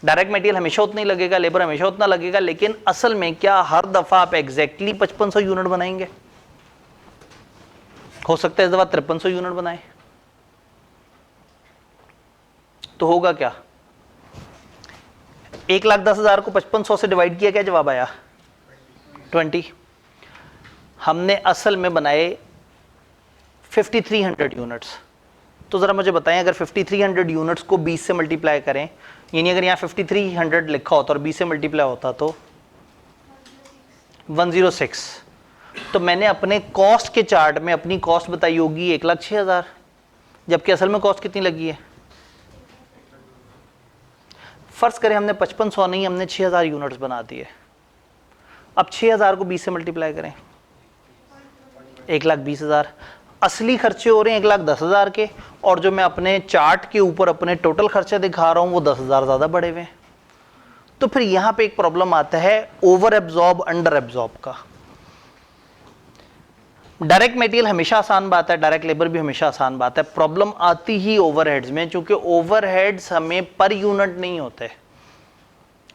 डायरेक्ट मटेरियल हमेशा उतना ही लगेगा, लेबर हमेशा उतना लगेगा, लेकिन असल में क्या हर दफ़ा आप एग्जैक्टली 5500 यूनिट बनाएंगे? हो सकता है इस दफ़ा 5300 यूनिट बनाए, तो होगा क्या? 1,10,000 को 5500 से डिवाइड किया, क्या जवाब आया? 20। हमने असल में बनाए 5300 यूनिट्स। तो ज़रा मुझे बताएं, अगर 5300 यूनिट्स को 20 से मल्टीप्लाई करें, यानी अगर यहाँ 5300 लिखा होता और 20 से मल्टीप्लाई होता तो 106। तो मैंने अपने कॉस्ट के चार्ट में अपनी कॉस्ट बताई होगी 1,06,000, जबकि असल में कॉस्ट कितनी लगी है? फर्ज करें हमने 5500 नहीं, हमने 6000 यूनिट्स बना दिए। अब 6000 को 20 से मल्टीप्लाई करें, 1,20,000। असली खर्चे हो रहे हैं 1,10,000 के, और जो मैं अपने चार्ट के ऊपर अपने टोटल खर्चे दिखा रहा हूं वो 10,000 ज़्यादा बढ़े हुए हैं। तो फिर यहां पे एक प्रॉब्लम आता है ओवर एब्जॉर्ब अंडर एब्जॉर्ब का। डायरेक्ट मटेरियल हमेशा आसान बात है, डायरेक्ट लेबर भी हमेशा आसान बात है। प्रॉब्लम आती ही ओवरहेड्स में, क्योंकि ओवरहेड्स हमें पर यूनिट नहीं होते,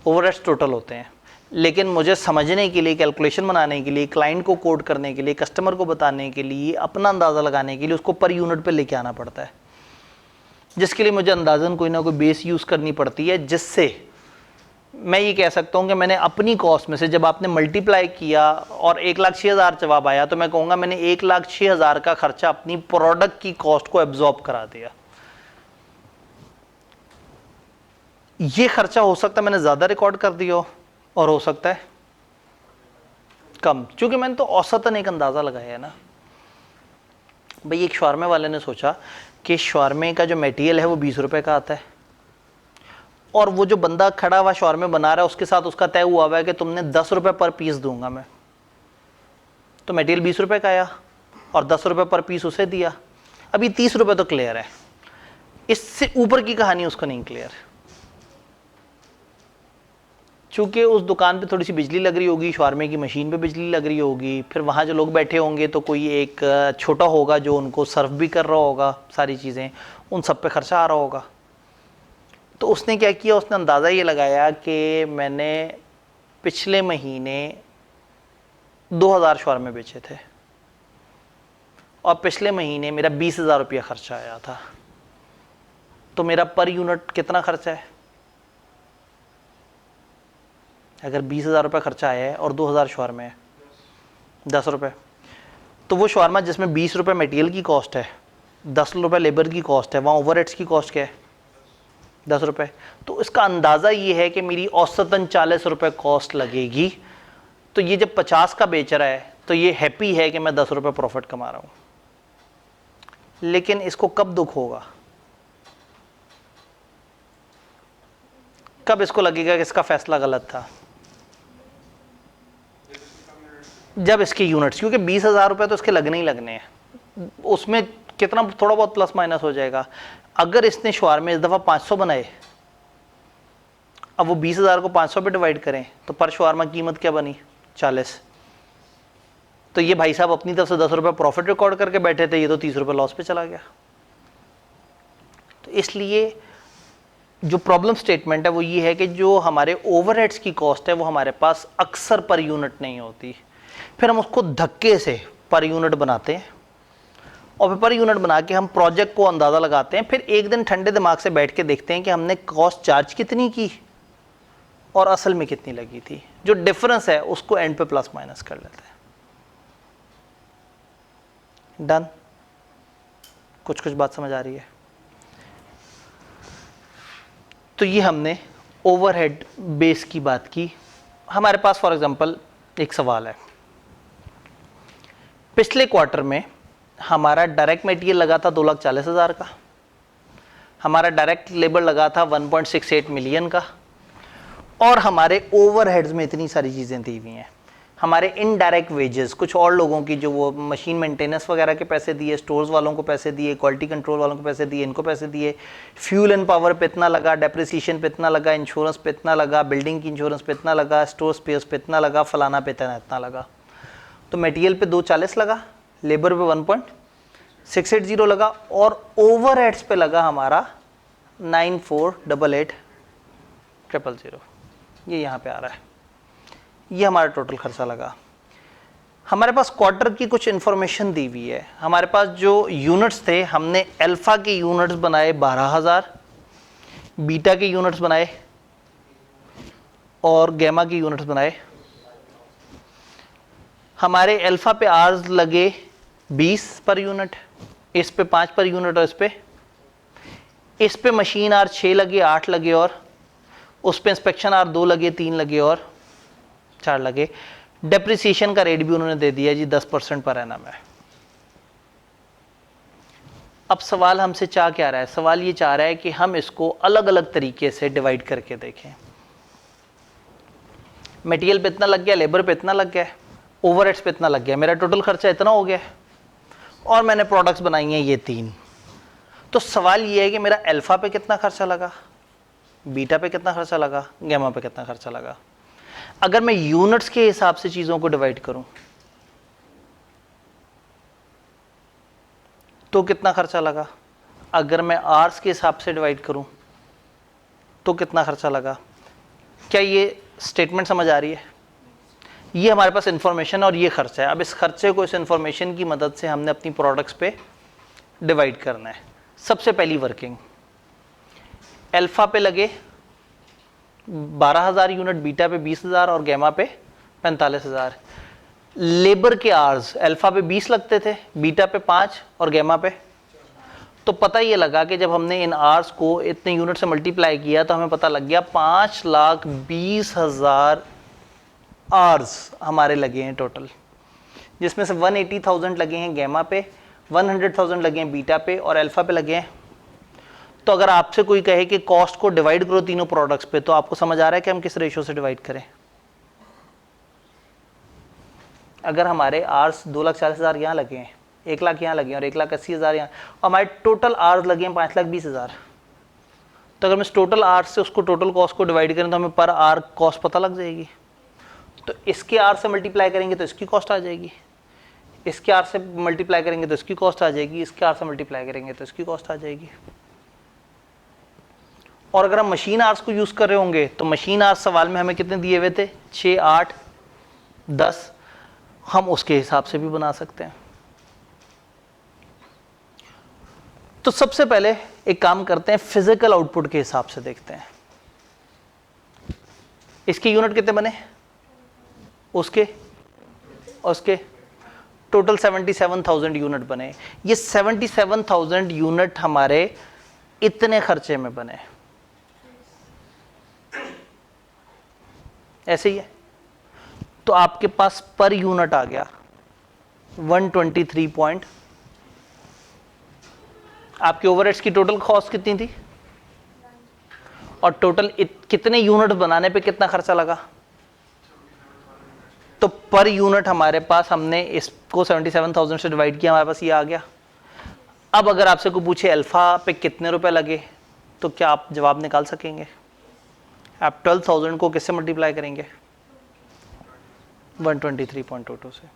ओवरहेड्स टोटल होते हैं। लेकिन मुझे समझने के लिए, कैलकुलेशन बनाने के लिए, क्लाइंट को कोड करने के लिए, कस्टमर को बताने के लिए, अपना अंदाज़ा लगाने के लिए उसको पर यूनिट पे लेके आना पड़ता है, जिसके लिए मुझे अंदाज़न कोई ना कोई बेस यूज़ करनी पड़ती है, जिससे मैं ये कह सकता हूँ कि मैंने अपनी कॉस्ट में से जब आपने मल्टीप्लाई किया और 1,06,000 जवाब आया, तो मैं कहूँगा मैंने 1,06,000 का खर्चा अपनी प्रोडक्ट की कॉस्ट को एब्जॉर्ब करा दिया। ये खर्चा हो सकता है मैंने ज़्यादा रिकॉर्ड कर दिया हो, और हो सकता है कम, क्योंकि मैंने तो औसतन एक अंदाज़ा लगाया है ना। भाई एक शवारमे वाले ने सोचा कि शवारमे का जो मटेरियल है वो 20 रुपए का आता है, और वो जो बंदा खड़ा हुआ शवारमे बना रहा है उसके साथ उसका तय हुआ है कि तुमने 10 रुपए पर पीस दूंगा मैं। तो मटेरियल 20 रुपए का आया और 10 रुपए पर पीस उसे दिया। अभी 30 रुपए तो क्लियर है, इससे ऊपर की कहानी उसको नहीं क्लियर। चूंकि उस दुकान पे थोड़ी सी बिजली लग रही होगी, शवारमे की मशीन पे बिजली लग रही होगी, फिर वहाँ जो लोग बैठे होंगे तो कोई एक छोटा होगा जो उनको सर्व भी कर रहा होगा, सारी चीज़ें उन सब पे खर्चा आ रहा होगा। तो उसने क्या किया, उसने अंदाज़ा ये लगाया कि मैंने पिछले महीने 2,000 शवारमे बेचे थे और पिछले महीने मेरा 20,000 रुपया खर्चा आया था, तो मेरा पर यूनिट कितना खर्चा है? अगर 20,000 रुपये खर्चा आया है और 2,000 शवारमे है, 10 रुपये, तो वो शवारमा जिसमें 20 रुपये मटेरियल की कॉस्ट है, 10 रुपये लेबर की कॉस्ट है, वहाँ ओवरहेड्स की कॉस्ट क्या है? 10 रुपये। तो इसका अंदाज़ा ये है कि मेरी औसतन 40 रुपये कॉस्ट लगेगी। तो ये जब 50 का बेच रहा है तो ये हैप्पी है कि मैं 10 रुपये प्रॉफिट कमा रहा हूँ। लेकिन इसको कब दुख होगा, कब इसको लगेगा कि इसका फैसला गलत था? जब इसके यूनिट्स, क्योंकि 20,000 रुपये तो इसके लगने ही लगने हैं, उसमें कितना थोड़ा बहुत प्लस माइनस हो जाएगा। अगर इसने शवारमे इस दफ़ा 500 बनाए, अब वो 20,000 को 500 पे डिवाइड करें तो पर शवारमा कीमत क्या बनी? 40। तो ये भाई साहब अपनी तरफ से 10 रुपये प्रॉफिट रिकॉर्ड करके बैठे थे, ये तो 30 रुपये लॉस पे चला गया। तो इसलिए जो प्रॉब्लम स्टेटमेंट है वो ये है कि जो हमारे ओवरहेड्स की कॉस्ट है वो हमारे पास अक्सर पर यूनिट नहीं होती, फिर हम उसको धक्के से पर यूनिट बनाते हैं, और फिर पर यूनिट बना के हम प्रोजेक्ट को अंदाज़ा लगाते हैं। फिर एक दिन ठंडे दिमाग से बैठ के देखते हैं कि हमने कॉस्ट चार्ज कितनी की और असल में कितनी लगी थी। जो डिफरेंस है उसको एंड पे प्लस माइनस कर लेते हैं। डन? कुछ बात समझ आ रही है? तो ये हमने ओवरहेड बेस की बात की। हमारे पास फॉर एग्जांपल एक सवाल है, पिछले क्वार्टर में हमारा डायरेक्ट मटेरियल लगा था 2,40,000 का, हमारा डायरेक्ट लेबर लगा था 1.68 मिलियन का, और हमारे ओवरहेड्स में इतनी सारी चीज़ें दी हुई हैं। हमारे इनडायरेक्ट वेजेस, कुछ और लोगों की जो वो मशीन मेंटेनेंस वगैरह के पैसे दिए, स्टोर्स वालों को पैसे दिए, क्वालिटी कंट्रोल वालों को पैसे दिए, इनको पैसे दिए, फ्यूल एंड पावर पे इतना लगा, डेप्रिसिएशन पे इतना लगा, इंश्योरेंस पे इतना लगा, बिल्डिंग की इंश्योरेंस पे इतना लगा, स्टोर स्पेयर्स पे इतना लगा, फलाना पे इतना लगा। तो मटेरियल पे 240 लगा, लेबर पे 1.680 लगा, और ओवरहेड्स पे लगा हमारा 948800। ये यहाँ पे आ रहा है, ये हमारा टोटल खर्चा लगा। हमारे पास क्वार्टर की कुछ इंफॉर्मेशन दी हुई है। हमारे पास जो यूनिट्स थे, हमने अल्फा के यूनिट्स बनाए 12,000, बीटा के यूनिट्स बनाए और गैमा के यूनिट्स बनाए। हमारे अल्फा पे आर्स लगे 20 पर यूनिट, इस पे 5 पर यूनिट, और इस पे मशीन आर 6 लगे, 8 लगे, और उस पे इंस्पेक्शन आर 2 लगे, 3 लगे और 4 लगे। डेप्रिसिएशन का रेट भी उन्होंने दे दिया जी 10% पर एनम है। अब सवाल हमसे चाह क्या रहा है? सवाल ये चाह रहा है कि हम इसको अलग अलग तरीके से डिवाइड करके देखें। मटेरियल पे इतना लग गया, लेबर पे इतना लग गया, ओवरहेड्स पे इतना लग गया, मेरा टोटल खर्चा इतना हो गया, और मैंने प्रोडक्ट्स बनाई हैं ये 3। तो सवाल ये है कि मेरा अल्फा पे कितना खर्चा लगा, बीटा पे कितना खर्चा लगा, गैमा पे कितना खर्चा लगा। अगर मैं यूनिट्स के हिसाब से चीजों को डिवाइड करूं तो कितना खर्चा लगा, अगर मैं आर्स के हिसाब से डिवाइड करूं तो कितना खर्चा लगा। क्या ये स्टेटमेंट समझ आ रही है? ये हमारे पास इंफॉर्मेशन और ये खर्चा है। अब इस खर्चे को, इस इंफॉर्मेशन की मदद से हमने अपनी प्रोडक्ट्स पे डिवाइड करना है। सबसे पहली वर्किंग, अल्फा पे लगे 12,000 यूनिट, बीटा पे 20,000 और गैमा पे 45,000। लेबर के आर्स अल्फा पे 20 लगते थे, बीटा पे 5 और गैमा पे, तो पता ये लगा कि जब हमने इन आर्स को इतने यूनिट से मल्टीप्लाई किया तो हमें पता लग गया 5,20,000 आर्स हमारे लगे हैं टोटल, जिसमें से 180,000 लगे हैं गैमा पे, 100,000 लगे हैं बीटा पे और अल्फा पे लगे हैं। तो अगर आपसे कोई कहे कि कॉस्ट को डिवाइड करो तीनों प्रोडक्ट्स पे, तो आपको समझ आ रहा है कि हम किस रेशियो से डिवाइड करें। अगर हमारे आर्स 2,40,000 यहाँ लगे हैं, 1 लाख यहाँ लगे हैं और 1,80,000 यहाँ, और हमारे टोटल आर्स लगे हैं 5,20,000, तो अगर मैं टोटल आर्स से उसको टोटल कॉस्ट को डिवाइड करें तो हमें पर आर कॉस्ट पता लग जाएगी। तो इसके आर से मल्टीप्लाई करेंगे तो इसकी कॉस्ट आ जाएगी, इसके आर से मल्टीप्लाई करेंगे तो इसकी कॉस्ट आ जाएगी, इसके आर से मल्टीप्लाई करेंगे तो इसकी कॉस्ट आ जाएगी। और अगर हम मशीन आर्स को यूज कर रहे होंगे तो मशीन आर्स सवाल में हमें कितने दिए हुए थे, 6, 8, 10, हम उसके हिसाब से भी बना सकते हैं। तो सबसे पहले एक काम करते हैं, फिजिकल आउटपुट के हिसाब से देखते हैं। इसके यूनिट कितने बने, उसके टोटल 77,000 यूनिट बने। ये 77,000 यूनिट हमारे इतने खर्चे में बने, ऐसे ही है। तो आपके पास पर यूनिट आ गया 123 पॉइंट। आपके ओवरहेड्स की टोटल कॉस्ट कितनी थी और टोटल कितने यूनिट बनाने पे कितना खर्चा लगा। तो पर यूनिट हमारे पास, हमने इसको 77,000 से डिवाइड किया, हमारे पास ये आ गया। अब अगर आपसे कोई पूछे अल्फा पे कितने रुपए लगे, तो क्या आप जवाब निकाल सकेंगे? आप 12,000 को किससे मल्टीप्लाई करेंगे, 123.22 से,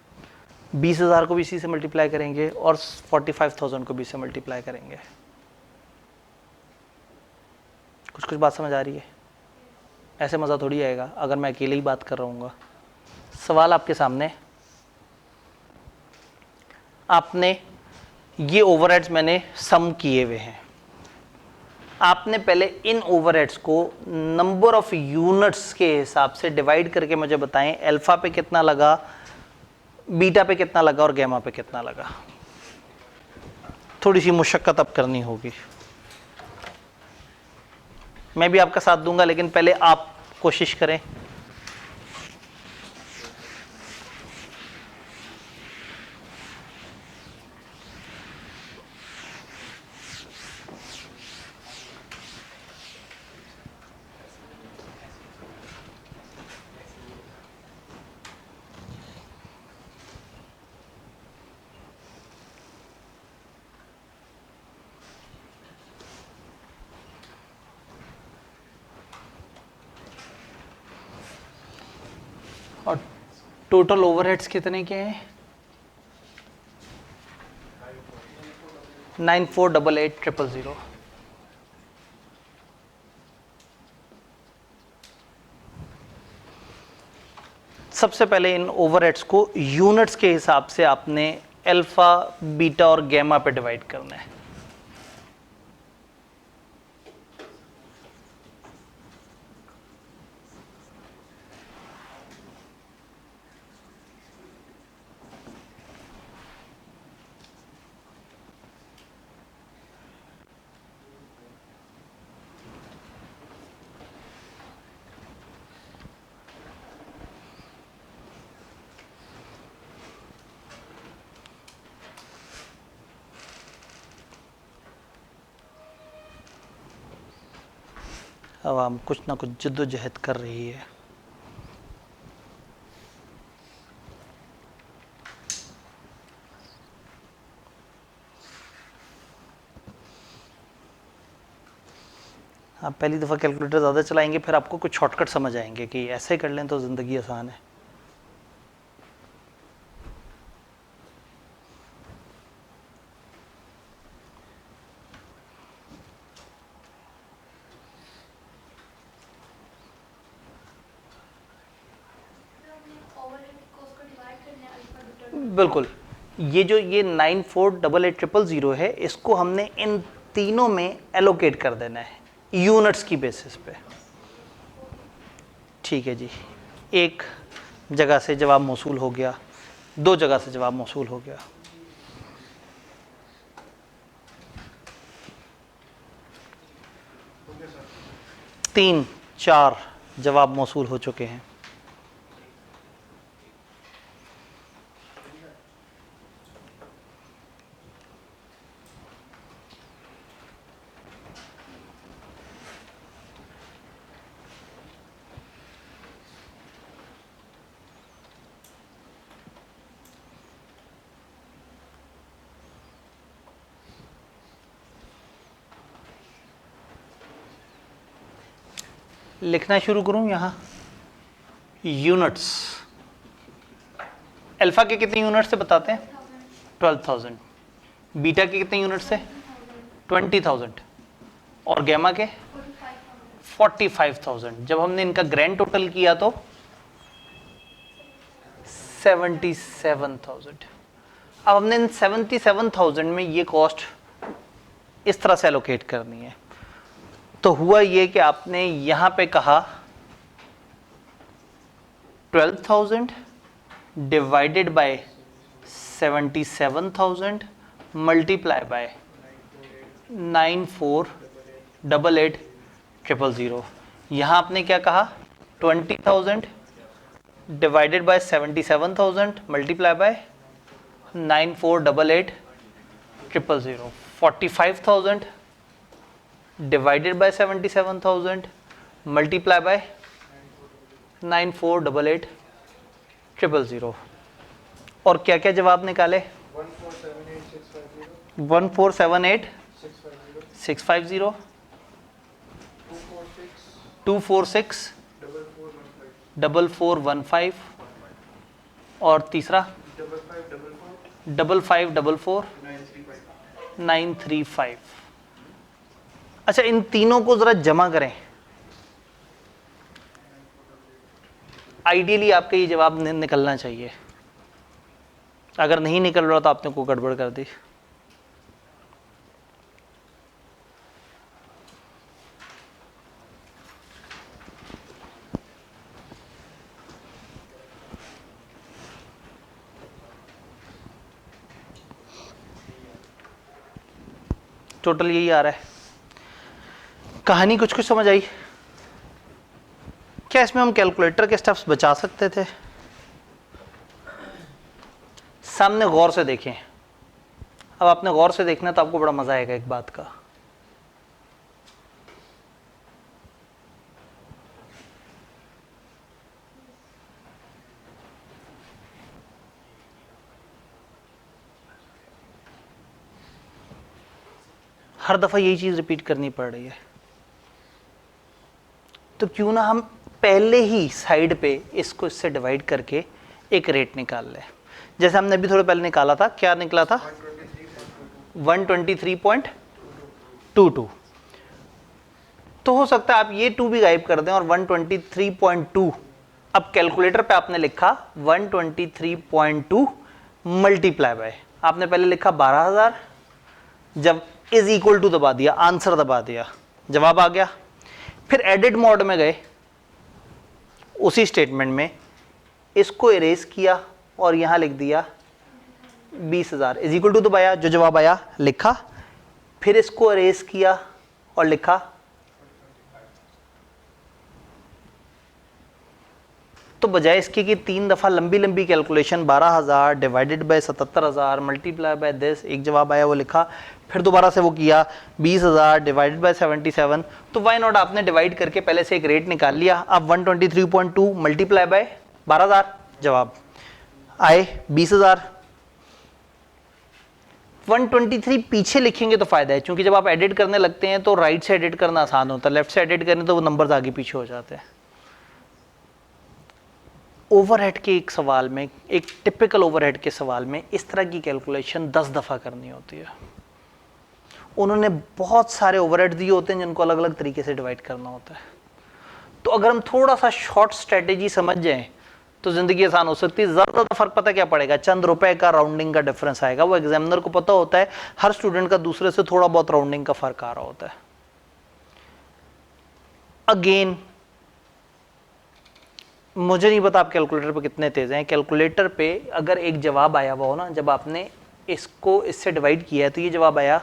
20,000 को भी इसी से मल्टीप्लाई करेंगे और 45,000 को भी इसे मल्टीप्लाई करेंगे। कुछ बात समझ आ रही है? ऐसे मज़ा थोड़ी आएगा अगर मैं अकेले ही बात कर रहा हूँ। सवाल आपके सामने, आपने ये ओवरहेड्स मैंने सम किए हुए हैं। आपने पहले इन ओवरहेड्स को नंबर ऑफ यूनिट्स के हिसाब से डिवाइड करके मुझे बताएं, अल्फा पे कितना लगा, बीटा पे कितना लगा और गैमा पे कितना लगा। थोड़ी सी मुशक्कत अब करनी होगी, मैं भी आपका साथ दूंगा, लेकिन पहले आप कोशिश करें। और टोटल ओवरहेड्स कितने के हैं? 9488,000। सबसे पहले इन ओवरहेड्स को यूनिट्स के हिसाब से आपने अल्फा, बीटा और गैमा पे डिवाइड करना है। अब हम कुछ ना कुछ जद्दोजहद कर रही है। आप पहली दफ़ा कैलकुलेटर ज़्यादा चलाएंगे, फिर आपको कुछ शॉर्टकट समझ आएंगे कि ऐसे कर लें तो ज़िंदगी आसान है। ओवरहेड को उसको डिवाइड करना है अल्फा बीटा। बिल्कुल, ये 9488,000 है, इसको हमने इन तीनों में एलोकेट कर देना है यूनिट्स की बेसिस पे। ठीक है जी, एक जगह से जवाब मौसूल हो गया, दो जगह से जवाब मौसूल हो गया। तीन चार जवाब मौसूल हो चुके हैं। लिखना शुरू करूं यहाँ यूनिट्स। अल्फा के कितने यूनिट्स से बताते हैं? 12,000। बीटा के कितने यूनिट्स से? 20,000। और गैमा के 45,000। जब हमने इनका ग्रैंड टोटल किया तो 77,000। अब हमने इन 77,000 में ये कॉस्ट इस तरह से एलोकेट करनी है। तो हुआ ये कि आपने यहां पे कहा 12,000 डिवाइडेड बाय 77,000 मल्टीप्लाई बाय 9488,000। यहां आपने क्या कहा? 20,000 divided by 77,000 multiply by 9488,000। 45,000 divided by 77,000 multiply by 9488,000। और क्या क्या जवाब निकाले? 1478,650, 246, 4415 और तीसरा 5544 935। अच्छा, इन तीनों को जरा जमा करें। आइडियली आपका ये जवाब निकलना चाहिए। अगर नहीं निकल रहा तो आपने को गड़बड़ कर दी। टोटल यही आ रहा है। कहानी कुछ कुछ समझ आई? क्या इसमें हम कैलकुलेटर के स्टेप्स बचा सकते थे? सामने गौर से देखें। अब आपने गौर से देखना तो आपको बड़ा मजा आएगा एक बात का। हर दफा यही चीज रिपीट करनी पड़ रही है, तो क्यों ना हम पहले ही साइड पे इसको इससे डिवाइड करके एक रेट निकाल लें। जैसे हमने अभी थोड़े पहले निकाला था, क्या निकला था 123.22। तो हो सकता है आप ये 2 भी गायब कर दें और 123.2, अब कैलकुलेटर पे आपने लिखा 123.2 मल्टीप्लाई बाय, आपने पहले लिखा 12,000, जब इज इक्वल टू दबा दिया, आंसर दबा दिया, जवाब आ गया। फिर एडिट मोड में गए, उसी स्टेटमेंट में इसको इरेज किया और यहां लिख दिया 20,000 इज इक्वल टू दबाया, जो जवाब आया लिखा। फिर इसको इरेज किया और लिखा, तो बजाय इसके कि 3 दफा लंबी लंबी calculation 12,000 divided by 77,000 multiply by this, एक जवाब आया वो लिखा, फिर दोबारा से वो किया 20,000 डिवाइडेड बाय 77, तो वाई नॉट आपने डिवाइड करके पहले से एक रेट निकाल लिया। अब 123.2 मल्टीप्लाई बाय 12,000, जवाब आए 20,000। 123 पीछे लिखेंगे तो फायदा है, क्योंकि जब आप एडिट करने लगते हैं तो राइट से एडिट करना आसान होता है, लेफ्ट से एडिट करने तो वो नंबर्स आगे पीछे हो जाते हैं। ओवरहेड के एक सवाल में, एक टिपिकल ओवरहेड के सवाल में इस तरह की कैलकुलेशन 10 दफ़ा करनी होती है। उन्होंने बहुत सारे ओवरहेड दिए होते हैं जिनको अलग अलग तरीके से डिवाइड करना होता है। तो अगर हम थोड़ा सा शॉर्ट स्ट्रेटेजी समझ जाएं तो ज़िंदगी आसान हो सकती है। ज़्यादा फ़र्क पता क्या पड़ेगा, चंद रुपए का राउंडिंग का डिफरेंस आएगा, वो एग्जामिनर को पता होता है, हर स्टूडेंट का दूसरे से थोड़ा बहुत राउंडिंग का फ़र्क आ रहा होता है। अगेन मुझे नहीं पता आप कैलकुलेटर पे कितने तेज हैं, कैलकुलेटर पे अगर एक जवाब आया हुआ हो ना, जब आपने इसको इससे डिवाइड किया है तो ये जवाब आया,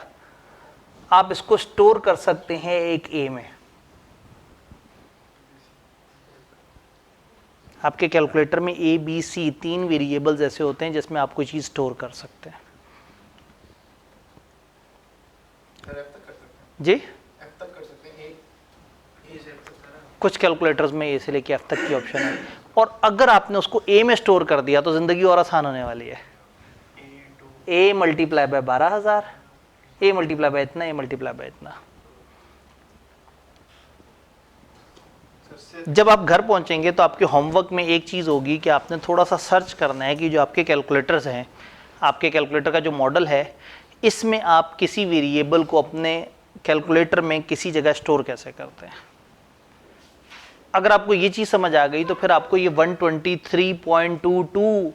आप इसको स्टोर कर सकते हैं एक ए में। आपके कैलकुलेटर में ए बी सी 3 वेरिएबल्स ऐसे होते हैं जिसमें आप कोई चीज स्टोर कर सकते हैं। जी कुछ कैलकुलेटर्स में ए से लेके एफ तक की ऑप्शन है, और अगर आपने उसको ए में स्टोर कर दिया तो जिंदगी और आसान होने वाली है। A multiply by 12,000, A multiply by इतना, ए मल्टीप्लाई बाय इतना। जब आप घर पहुंचेंगे तो आपके होमवर्क में एक चीज़ होगी कि आपने थोड़ा सा सर्च करना है कि जो आपके कैलकुलेटर्स हैं, आपके कैलकुलेटर का जो मॉडल है, इसमें आप किसी वेरिएबल को अपने कैलकुलेटर में किसी जगह स्टोर कैसे करते हैं। अगर आपको ये चीज़ समझ आ गई तो फिर आपको ये 123.22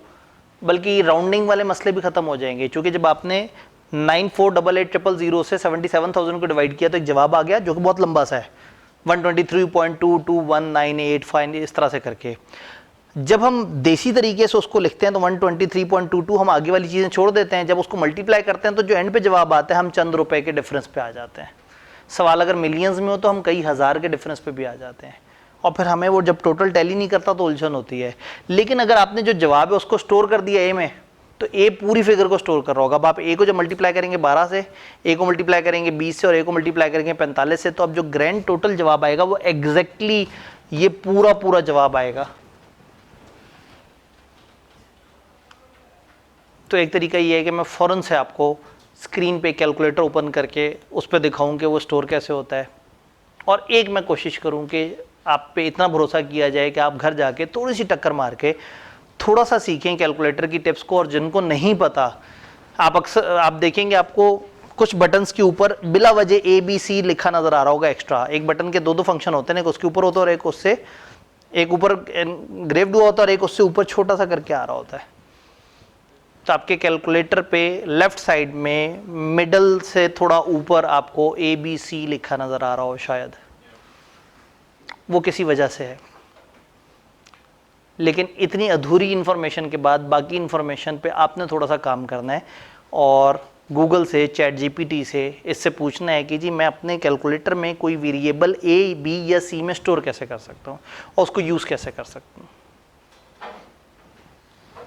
बल्कि राउंडिंग वाले मसले भी ख़त्म हो जाएंगे, क्योंकि जब आपने 948800 से 77,000 को डिवाइड किया तो एक जवाब आ गया जो कि बहुत लंबा सा है, 123.22198 इस तरह से करके। जब हम देसी तरीके से उसको लिखते हैं तो 123.22 हम आगे वाली चीज़ें छोड़ देते हैं, जब उसको मल्टीप्लाई करते हैं तो जो एंड पे जवाब आता है हम चंद रुपए के डिफरेंस पे आ जाते हैं। सवाल अगर मिलियंस में हो तो हम कई हज़ार के डिफरेंस पे भी आ जाते हैं, और फिर हमें वो जब टोटल टैली नहीं करता तो उलझन होती है। लेकिन अगर आपने जो जवाब है उसको स्टोर कर दिया ए में, तो ए पूरी फिगर को स्टोर कर रहा होगा। अब आप ए को जब मल्टीप्लाई करेंगे 12 से, ए को मल्टीप्लाई करेंगे 20 से, और ए को मल्टीप्लाई करेंगे 45 से, तो अब जो ग्रैंड टोटल जवाब आएगा वो एग्जैक्टली ये पूरा जवाब आएगा। तो एक तरीका ये है कि मैं फ़ौरन से आपको स्क्रीन पे कैलकुलेटर ओपन करके उस पर दिखाऊं कि वो स्टोर कैसे होता है, और एक मैं कोशिश करूं कि आप पे इतना भरोसा किया जाए कि आप घर जाके थोड़ी सी टक्कर मार के थोड़ा सा सीखें कैलकुलेटर की टिप्स को। और जिनको नहीं पता, आप देखेंगे आपको कुछ बटन्स के ऊपर बिला वजह ए बी सी लिखा नजर आ रहा होगा एक्स्ट्रा। एक बटन के दो फंक्शन होते हैं, एक उसके ऊपर होता है और एक उससे, एक ऊपर ग्रेव्ड हुआ होता है और एक उससे ऊपर छोटा सा करके आ रहा होता है। तो आपके कैलकुलेटर पे लेफ्ट साइड में मिडल से थोड़ा ऊपर आपको ए बी सी लिखा नजर आ रहा हो, शायद वो किसी वजह से है। लेकिन इतनी अधूरी इन्फॉर्मेशन के बाद बाकी इन्फॉर्मेशन पे आपने थोड़ा सा काम करना है, और गूगल से, चैट जीपीटी से इससे पूछना है कि जी मैं अपने कैलकुलेटर में कोई वेरिएबल ए बी या सी में स्टोर कैसे कर सकता हूँ और उसको यूज़ कैसे कर सकता हूँ।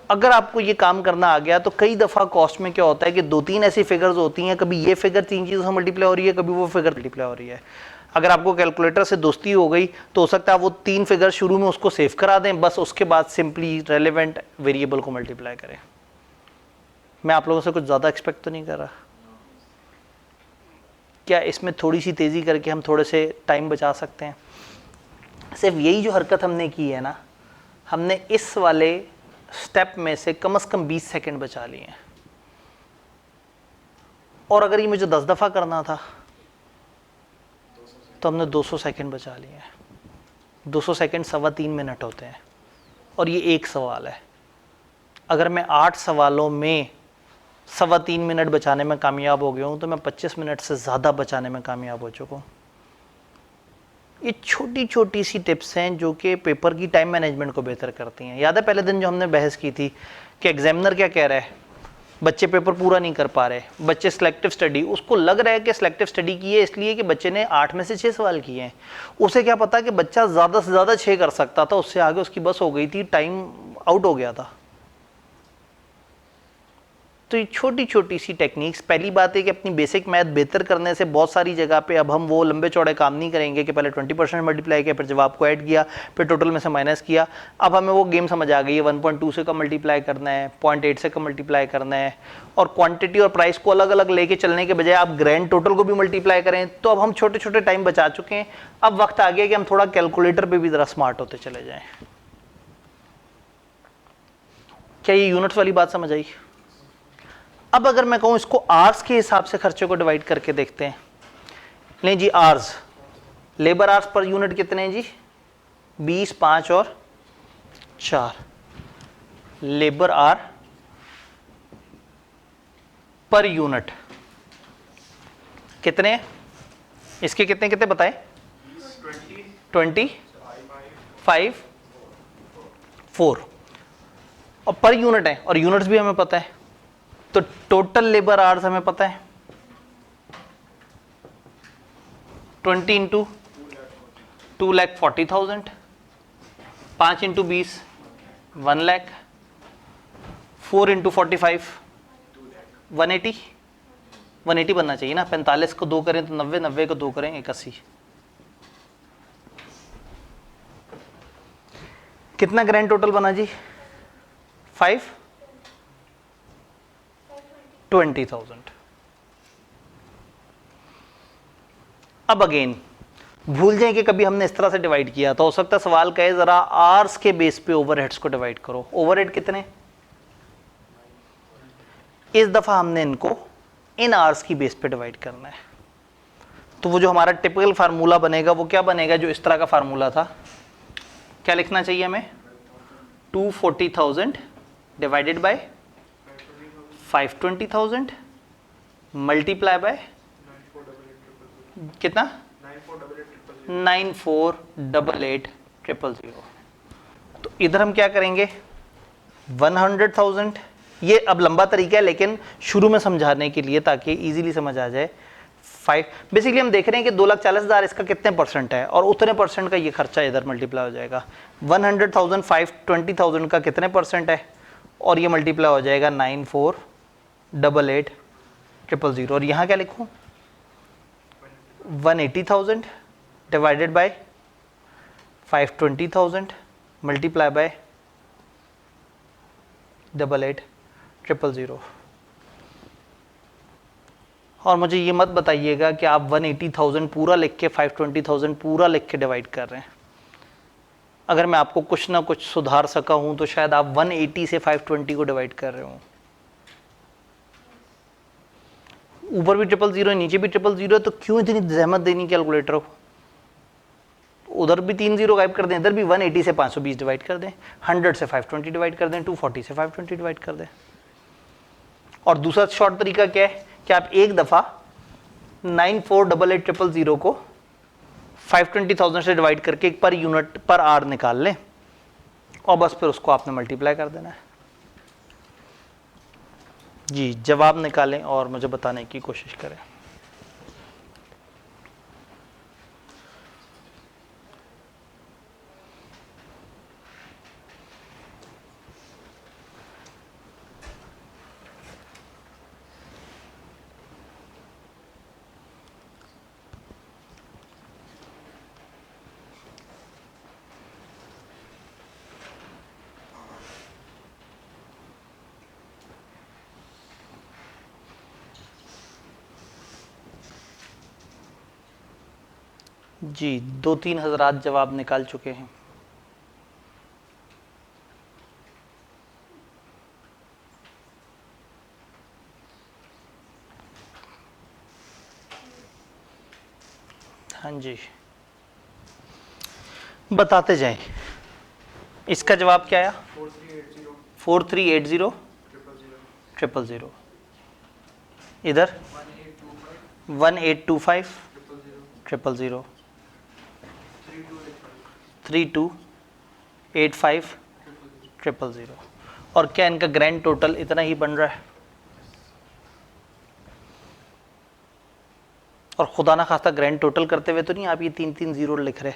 अगर आपको ये काम करना आ गया तो कई दफ़ा कॉस्ट में क्या होता है कि 2-3 ऐसी फिगर्स होती हैं, कभी ये फिगर 3 चीज़ों से मल्टीप्लाई हो रही है, कभी वो फिगर मल्टीप्लाई हो रही है। अगर आपको कैलकुलेटर से दोस्ती हो गई तो हो सकता है वो 3 फिगर शुरू में उसको सेव करा दें, बस उसके बाद सिंपली रेलेवेंट वेरिएबल को मल्टीप्लाई करें। मैं आप लोगों से कुछ ज़्यादा एक्सपेक्ट तो नहीं कर रहा। क्या इसमें थोड़ी सी तेज़ी करके हम थोड़े से टाइम बचा सकते हैं? सिर्फ यही जो हरकत हमने की है ना, हमने इस वाले स्टेप में से कम 20 सेकंड बचा लिए हैं। और अगर ये मुझे 10 दफ़ा करना था तो हमने 200 सेकंड बचा लिए हैं। 200 सेकंड 3.25 मिनट होते हैं और ये एक सवाल है। अगर मैं 8 सवालों में 3.25 मिनट बचाने में कामयाब हो गया हूँ तो मैं 25 मिनट से ज़्यादा बचाने में कामयाब हो चुका हूँ। ये छोटी छोटी सी टिप्स हैं जो कि पेपर की टाइम मैनेजमेंट को बेहतर करती हैं। याद है पहले दिन जो हमने बहस की थी कि एग्जामिनर क्या कह रहा है, बच्चे पेपर पूरा नहीं कर पा रहे, बच्चे सिलेक्टिव स्टडी, उसको लग रहा है कि सिलेक्टिव स्टडी की है इसलिए कि बच्चे ने 8 में से 6 सवाल किए हैं। उसे क्या पता कि बच्चा ज़्यादा से ज़्यादा 6 कर सकता था, उससे आगे उसकी बस हो गई थी, टाइम आउट हो गया था। तो ये छोटी छोटी सी टेक्निक्स, पहली बात है कि अपनी बेसिक मैथ बेहतर करने से बहुत सारी जगह पे अब हम वो लंबे चौड़े काम नहीं करेंगे कि पहले 20% मल्टीप्लाई किया, फिर जवाब को ऐड किया, फिर टोटल में से माइनस किया। अब हमें वो गेम समझ आ गई है, 1.2 से कम मल्टीप्लाई करना है, 0.8 से कम मल्टीप्लाई करना है, और क्वांटिटी और प्राइस को अलग अलग लेके चलने के बजाय आप ग्रैंड टोटल को भी मल्टीप्लाई करें। तो अब हम छोटे छोटे टाइम बचा चुके हैं। अब वक्त आ गया कि हम थोड़ा कैलकुलेटर पर भी ज़रा स्मार्ट होते चले जाएँ। क्या ये यूनिट्स वाली बात समझ आई? अब अगर मैं कहूं इसको आवर्स के हिसाब से खर्चे को डिवाइड करके देखते हैं। नहीं जी, hours, labour hours per unit कितने हैं जी? 20, 5 और 4 लेबर आवर पर यूनिट कितने हैं? इसके कितने कितने बताएं? 20, 5, 4 और पर यूनिट है, और यूनिट्स भी हमें पता है। तो टोटल लेबर आवर्स हमें पता है 20 इंटू 2,40,000, 5 इंटू 20 1 लाख, 4 इंटू 45 180 बनना चाहिए ना। 45 को 2 करें तो 90, 90 को 2 करें 81। कितना ग्रैंड टोटल बना जी? 520,000। अब अगेन भूल जाएं कि कभी हमने इस तरह से डिवाइड किया, तो हो सकता है सवाल कहे जरा आवर्स के बेस पे ओवरहेड्स को डिवाइड करो। ओवरहेड कितने? इस दफा हमने इनको इन आवर्स की बेस पे डिवाइड करना है। तो वो जो हमारा टिपिकल फार्मूला बनेगा वो क्या बनेगा? जो इस तरह का फार्मूला था, क्या लिखना चाहिए हमें? 240,000 डिवाइडेड बाय 520,000 मल्टीप्लाई बाय कितना? 948800। तो इधर हम क्या करेंगे? 100,000। ये अब लंबा तरीका है लेकिन शुरू में समझाने के लिए ताकि इजीली समझ आ जाए। 5 बेसिकली हम देख रहे हैं कि 2,40,000 इसका कितने परसेंट है, और उतने परसेंट का ये खर्चा इधर मल्टीप्लाई हो जाएगा। 100,000 520,000 का कितने परसेंट है, और ये मल्टीप्लाई हो जाएगा 948800। और यहाँ क्या लिखूँ? 180,000 डिवाइडेड बाय 520,000 मल्टीप्लाई बाय 88,000। और मुझे ये मत बताइएगा कि आप 180,000 पूरा लिख के 520,000 पूरा लिख के डिवाइड कर रहे हैं। अगर मैं आपको कुछ ना कुछ सुधार सका हूं तो शायद आप 180 से 520 को डिवाइड कर रहे हो। ऊपर भी 000 नीचे भी 000 है, तो क्यों इतनी जहमत देनी कैलकुलेटर को? उधर भी 3 0 गायब कर दें, इधर भी 180 से 520 डिवाइड कर दें, 100 से 520 डिवाइड कर दें, 240 से 520 डिवाइड कर दें। और दूसरा शॉर्ट तरीका क्या है कि आप एक दफ़ा 948800 को 520,000 से डिवाइड करके एक पर यूनिट पर आर निकाल लें, और बस फिर उसको आपने मल्टीप्लाई कर देना है। जी, जवाब निकालें और मुझे बताने की कोशिश करें। जी 2-3 हज़रात जवाब निकाल चुके हैं। हाँ जी, बताते जाएं। इसका जवाब क्या आया? 4380 000। इधर 1825 000 3285 000। और क्या इनका ग्रैंड टोटल इतना ही बन रहा है? और खुदा ना खास्ता ग्रैंड टोटल करते हुए तो नहीं आप ये 3-3 जीरो लिख रहे?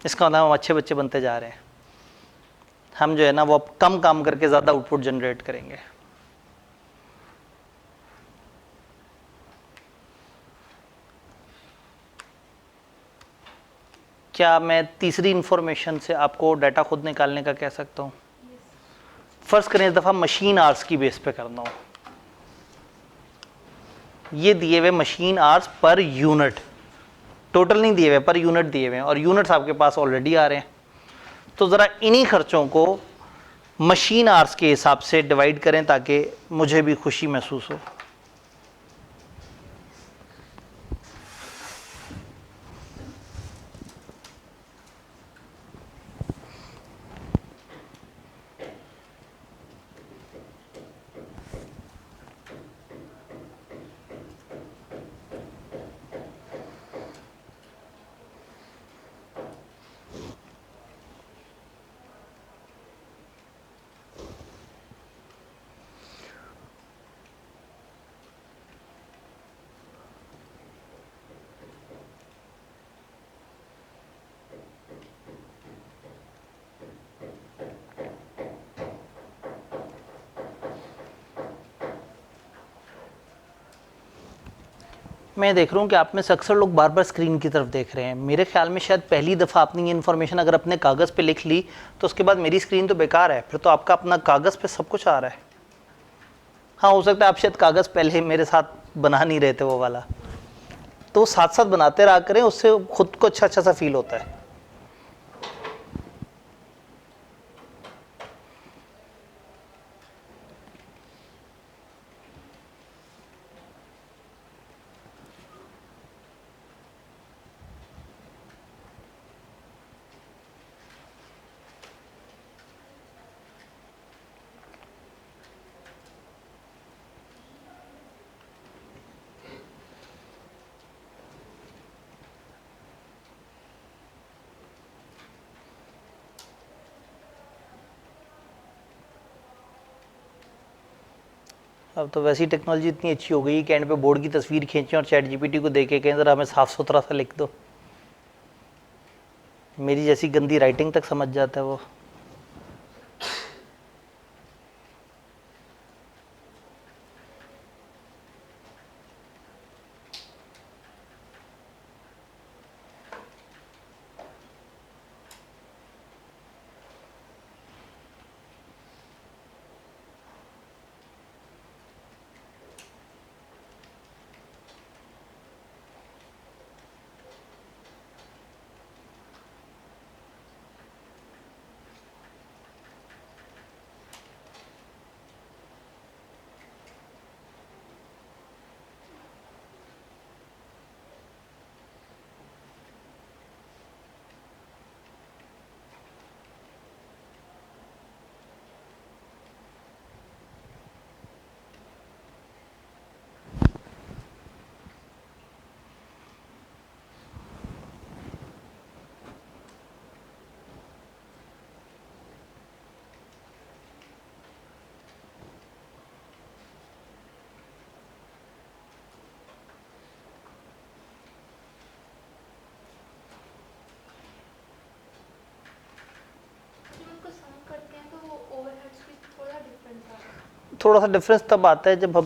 इसका मतलब हम अच्छे बच्चे बनते जा रहे हैं। हम जो है ना वो अब कम काम करके ज़्यादा आउटपुट जनरेट करेंगे। क्या मैं तीसरी इंफॉर्मेशन से आपको डाटा खुद निकालने का कह सकता हूँ? फर्स्ट करें इस दफ़ा मशीन आवर्स की बेस पे करना हो। ये दिए हुए machine hours per unit, total नहीं दिए हुए, पर यूनिट दिए हुए हैं और यूनिट्स आपके पास ऑलरेडी आ रहे हैं। तो ज़रा इन्हीं खर्चों को मशीन आवर्स के हिसाब से डिवाइड करें ताकि मुझे भी खुशी महसूस हो। मैं देख रहा हूँ कि आप में से अक्सर लोग बार बार स्क्रीन की तरफ देख रहे हैं। मेरे ख्याल में शायद पहली दफ़ा आपने ये इन्फॉर्मेशन अगर अपने कागज़ पे लिख ली तो उसके बाद मेरी स्क्रीन तो बेकार है, फिर तो आपका अपना कागज़ पे सब कुछ आ रहा है। हाँ, हो सकता है आप शायद कागज़ पहले मेरे साथ बना नहीं रहे थे वो वाला, तो साथ साथ बनाते रहा करें, उससे खुद को अच्छा अच्छा सा फील होता है। अब तो वैसी टेक्नोलॉजी इतनी अच्छी हो गई है कि एंड पे बोर्ड की तस्वीर खींचें और चैट जीपीटी को देके कहें ज़रा हमें साफ़ सुथरा सा लिख दो, मेरी जैसी गंदी राइटिंग तक समझ जाता है वो। थोड़ा सा डिफरेंस तब आता है जब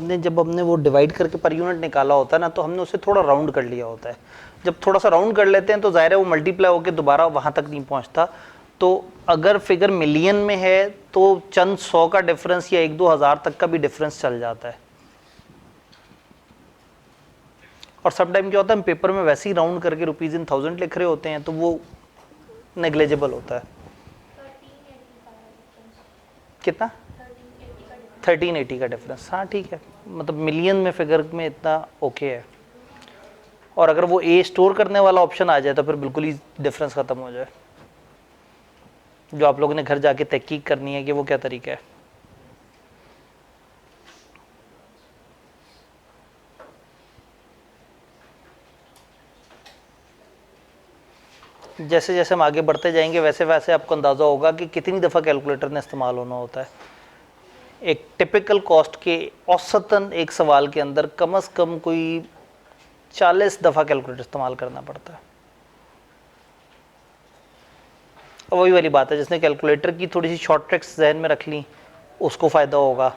हमने वो डिवाइड करके पर यूनिट निकाला होता है ना, तो हमने उसे थोड़ा राउंड कर लिया होता है। जब थोड़ा सा राउंड कर लेते हैं तो ज़ाहिर है वो मल्टीप्लाई होकर दोबारा वहाँ तक नहीं पहुँचता। तो अगर फिगर मिलियन में है तो चंद 100 का डिफरेंस या 1-2 हज़ार तक का भी डिफरेंस चल जाता है। और सब टाइम क्या होता है हम पेपर में वैसे ही राउंड करके रुपीज़ इन 1000 लिख रहे होते हैं तो वो नेग्लेजिबल होता है। 1380 कितना? 1380 का डिफरेंस, हाँ ठीक है, मतलब मिलियन में फिगर में इतना ओके है। और अगर वो ए स्टोर करने वाला ऑप्शन आ जाए तो फिर बिल्कुल ही डिफरेंस ख़त्म हो जाए। जो आप लोगों ने घर जाके तहकीक करनी है कि वो क्या तरीका है। जैसे जैसे हम आगे बढ़ते जाएंगे वैसे वैसे आपको अंदाज़ा होगा कि कितनी दफ़ा कैलकुलेटर ने इस्तेमाल होना होता है। एक टिपिकल कॉस्ट के औसतन एक सवाल के अंदर कम से कम कोई 40 दफ़ा कैलकुलेटर इस्तेमाल करना पड़ता है। और वही वाली बात है, जिसने कैलकुलेटर की थोड़ी सी शॉर्ट ट्रिक्स जहन में रख ली उसको फ़ायदा होगा,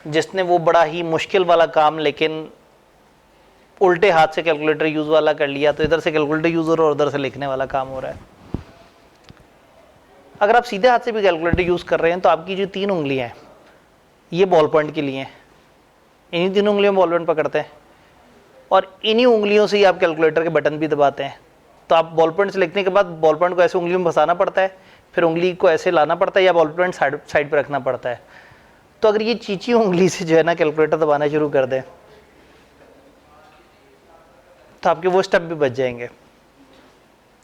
जिसने वो बड़ा ही मुश्किल वाला काम लेकिन उल्टे हाथ से कैलकुलेटर यूज़ वाला कर लिया तो इधर से कैलकुलेटर यूज़ हो रहा है और उधर से लिखने वाला काम हो रहा है। अगर आप सीधे हाथ से भी कैलकुलेटर यूज़ कर रहे हैं तो आपकी जो 3 उंगलियां हैं ये बॉल पॉइंट के लिए हैं, इन्हीं 3 उंगलियों में बॉल पॉइंट पकड़ते हैं और इन्हीं उंगलियों से ही आप कैलकुलेटर के बटन भी दबाते हैं। तो आप बॉल पॉइंट से लिखने के बाद बॉल पॉइंट को ऐसे उंगलियों में फंसाना पड़ता है, फिर उंगली को ऐसे लाना पड़ता है या बॉल पॉइंट साइड पर रखना पड़ता है। तो अगर ये चीची उंगली से जो है ना कैलकुलेटर दबाना शुरू कर दें तो आपके वो स्टेप भी बच जाएंगे।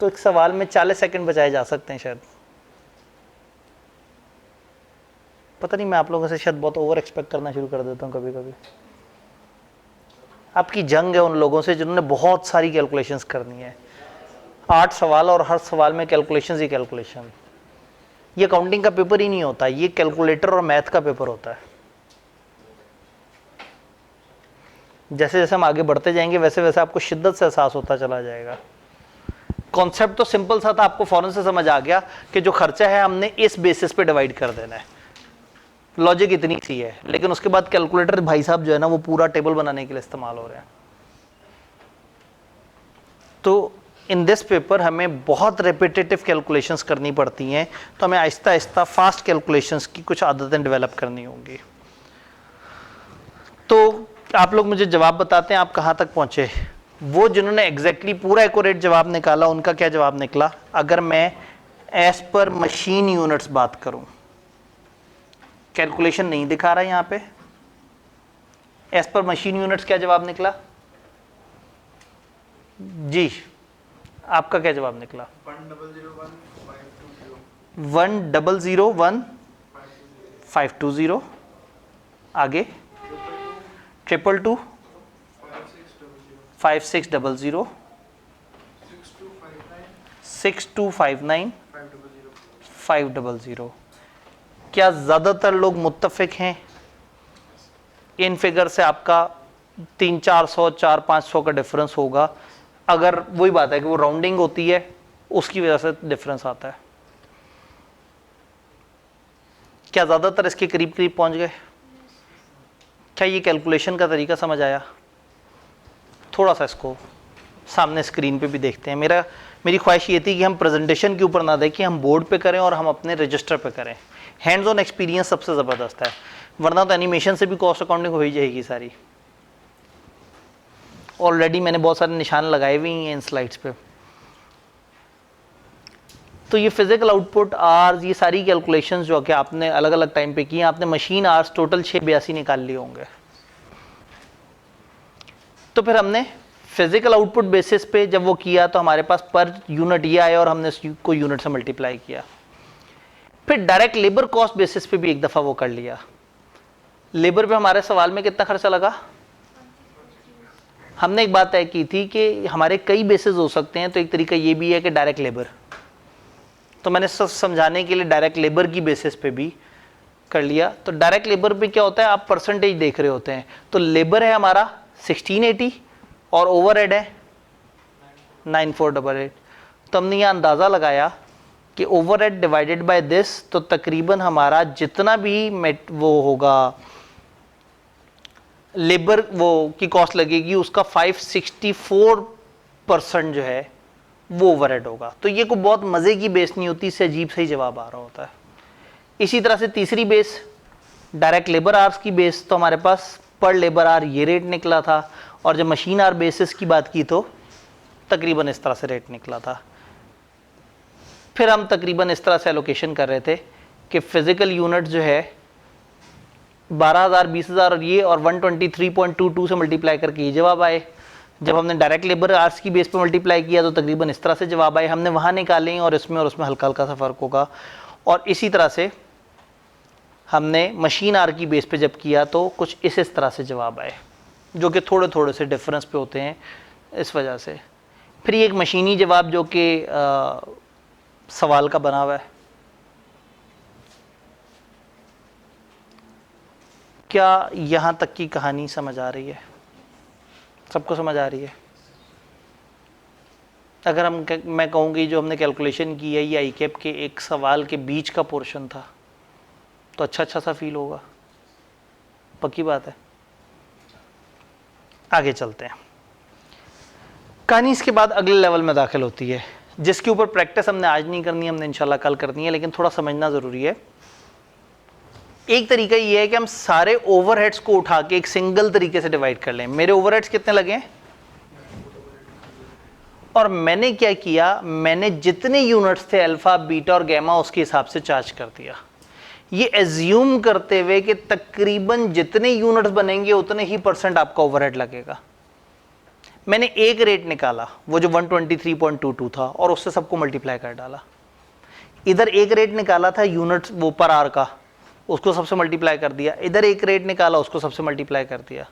तो एक सवाल में 40 सेकंड बचाए जा सकते हैं शायद। पता नहीं, मैं आप लोगों से शायद बहुत ओवर एक्सपेक्ट करना शुरू कर देता हूँ कभी कभी। आपकी जंग है उन लोगों से जिन्होंने बहुत सारी कैलकुलेशंस करनी है। 8 सवाल और हर सवाल में कैलकुलेशंस ही कैलकुलेशन। ये काउंटिंग का पेपर ही नहीं होता, ये कैलकुलेटर और मैथ का पेपर होता है। जैसे जैसे हम आगे बढ़ते जाएंगे वैसे वैसे आपको शिद्दत से एहसास होता चला जाएगा। कॉन्सेप्ट तो सिंपल सा था, आपको फौरन से समझ आ गया कि जो खर्चा है हमने इस बेसिस पे डिवाइड कर देना है। लॉजिक इतनी सी है, लेकिन उसके बाद कैलकुलेटर भाई साहब जो है ना वो पूरा टेबल बनाने के लिए इस्तेमाल हो रहे हैं। तो इन दिस पेपर हमें बहुत रेपिटेटिव कैलकुलेशंस करनी पड़ती हैं, तो हमें आहिस्ता आहिस्ता फास्ट कैलकुलेशंस की कुछ आदतें डेवलप करनी होंगी। तो आप लोग मुझे जवाब बताते हैं आप कहाँ तक पहुँचे। वो जिन्होंने एग्जैक्टली पूरा एक्यूरेट जवाब निकाला उनका क्या जवाब निकला। अगर मैं एज पर मशीन यूनिट्स बात करूँ, कैलकुलेशन नहीं दिखा रहा यहाँ पे, एज पर मशीन यूनिट्स क्या जवाब निकला जी? आपका क्या जवाब निकला? 1001,520। आगे 222,560, 6259,500। क्या ज़्यादातर लोग मुत्तफिक हैं इन फिगर से? आपका 300-400, 400-500 का डिफरेंस होगा। अगर वही बात है कि वो राउंडिंग होती है उसकी वजह से डिफरेंस आता है। क्या ज़्यादातर इसके करीब करीब पहुंच गए? क्या ये कैलकुलेशन का तरीका समझ आया? थोड़ा सा इसको सामने स्क्रीन पे भी देखते हैं। मेरी ख्वाहिश ये थी कि हम प्रेजेंटेशन के ऊपर ना देखें, हम बोर्ड पे करें और हम अपने रजिस्टर पे करें। हैंड्स ऑन एक्सपीरियंस सबसे ज़बरदस्त है, वरना तो एनिमेशन से भी कॉस्ट अकाउंटिंग हो ही जाएगी सारी। ऑलरेडी मैंने बहुत सारे निशान लगाए हुए हैं इन स्लाइड्स पे। तो ये फिजिकल आउटपुट आर्स, ये सारी कैलकुलेशंस जो कि आपने अलग अलग टाइम पे की, आपने मशीन आर्स टोटल 682 निकाल लिए होंगे। तो फिर हमने फिजिकल आउटपुट बेसिस पे जब वो किया तो हमारे पास पर यूनिट ये आया और हमने इसको यूनिट से मल्टीप्लाई किया। फिर डायरेक्ट लेबर कॉस्ट बेसिस पे भी एक दफ़ा वो कर लिया। लेबर पे हमारे सवाल में कितना खर्चा लगा? हमने एक बात तय की थी कि हमारे कई बेसिस हो सकते हैं, तो एक तरीका ये भी है कि डायरेक्ट लेबर। तो मैंने समझाने के लिए डायरेक्ट लेबर की बेसिस पे भी कर लिया। तो डायरेक्ट लेबर पे क्या होता है, आप परसेंटेज देख रहे होते हैं। तो लेबर है हमारा 1680 और ओवरहेड है 9488। तो हमने यह अंदाज़ा लगाया कि ओवरहेड डिवाइडेड बाय दिस, तो तकरीबन हमारा जितना भी वो होगा लेबर वो की कॉस्ट लगेगी उसका 564% जो है वो ओवरहेड होगा। तो ये कोई बहुत मज़े की बेस नहीं होती, इससे अजीब सही जवाब आ रहा होता है। इसी तरह से तीसरी बेस डायरेक्ट लेबर आवर्स की बेस, तो हमारे पास पर लेबर आवर ये रेट निकला था और जब मशीन आर बेसिस की बात की तो तकरीबन इस तरह से रेट निकला था। फिर हम तकरीबन इस तरह से एलोकेशन कर रहे थे कि फिजिकल यूनिट जो है 12,000 20,000 और ये और 123.22 से मल्टीप्लाई करके ये जवाब आए। जब हमने डायरेक्ट लेबर आवर्स की बेस पे मल्टीप्लाई किया तो तकरीबन इस तरह से जवाब आए। हमने वहाँ निकाले और इसमें हल्का हल्का सा फ़र्क होगा। और इसी तरह से हमने मशीन आर की बेस पे जब किया तो कुछ इस तरह से जवाब आए, जो कि थोड़े थोड़े से डिफरेंस पे होते हैं इस वजह से। फिर ये एक मशीनी जवाब जो कि सवाल का बना हुआ है। क्या यहाँ तक की कहानी समझ आ रही है? सबको समझ आ रही है? अगर मैं कहूँगी जो हमने कैलकुलेशन की है ये आई कैप के एक सवाल के बीच का पोर्शन था तो अच्छा सा फील होगा। पक्की बात है। आगे चलते हैं। कहानी इसके बाद अगले लेवल में दाखिल होती है, जिसके ऊपर प्रैक्टिस हमने आज नहीं करनी है, हमने इंशाल्लाह कल करनी है, लेकिन थोड़ा समझना ज़रूरी है। एक तरीका ये है कि हम सारे ओवरहेड्स को उठा के एक सिंगल तरीके से डिवाइड कर लें। मेरे ओवरहेड्स कितने लगे हैं और मैंने क्या किया, मैंने जितने यूनिट्स थे अल्फा बीटा और गैमा उसके हिसाब से चार्ज कर दिया, ये एज्यूम करते हुए कि तकरीबन जितने यूनिट्स बनेंगे उतने ही % आपका ओवरहेड लगेगा। मैंने एक रेट निकाला वो जो 123.22 था और उससे सबको मल्टीप्लाई कर डाला। इधर एक रेट निकाला था यूनिट्स वो पर आर का, उसको सबसे मल्टीप्लाई कर दिया। इधर एक रेट निकाला, उसको सबसे मल्टीप्लाई कर दिया।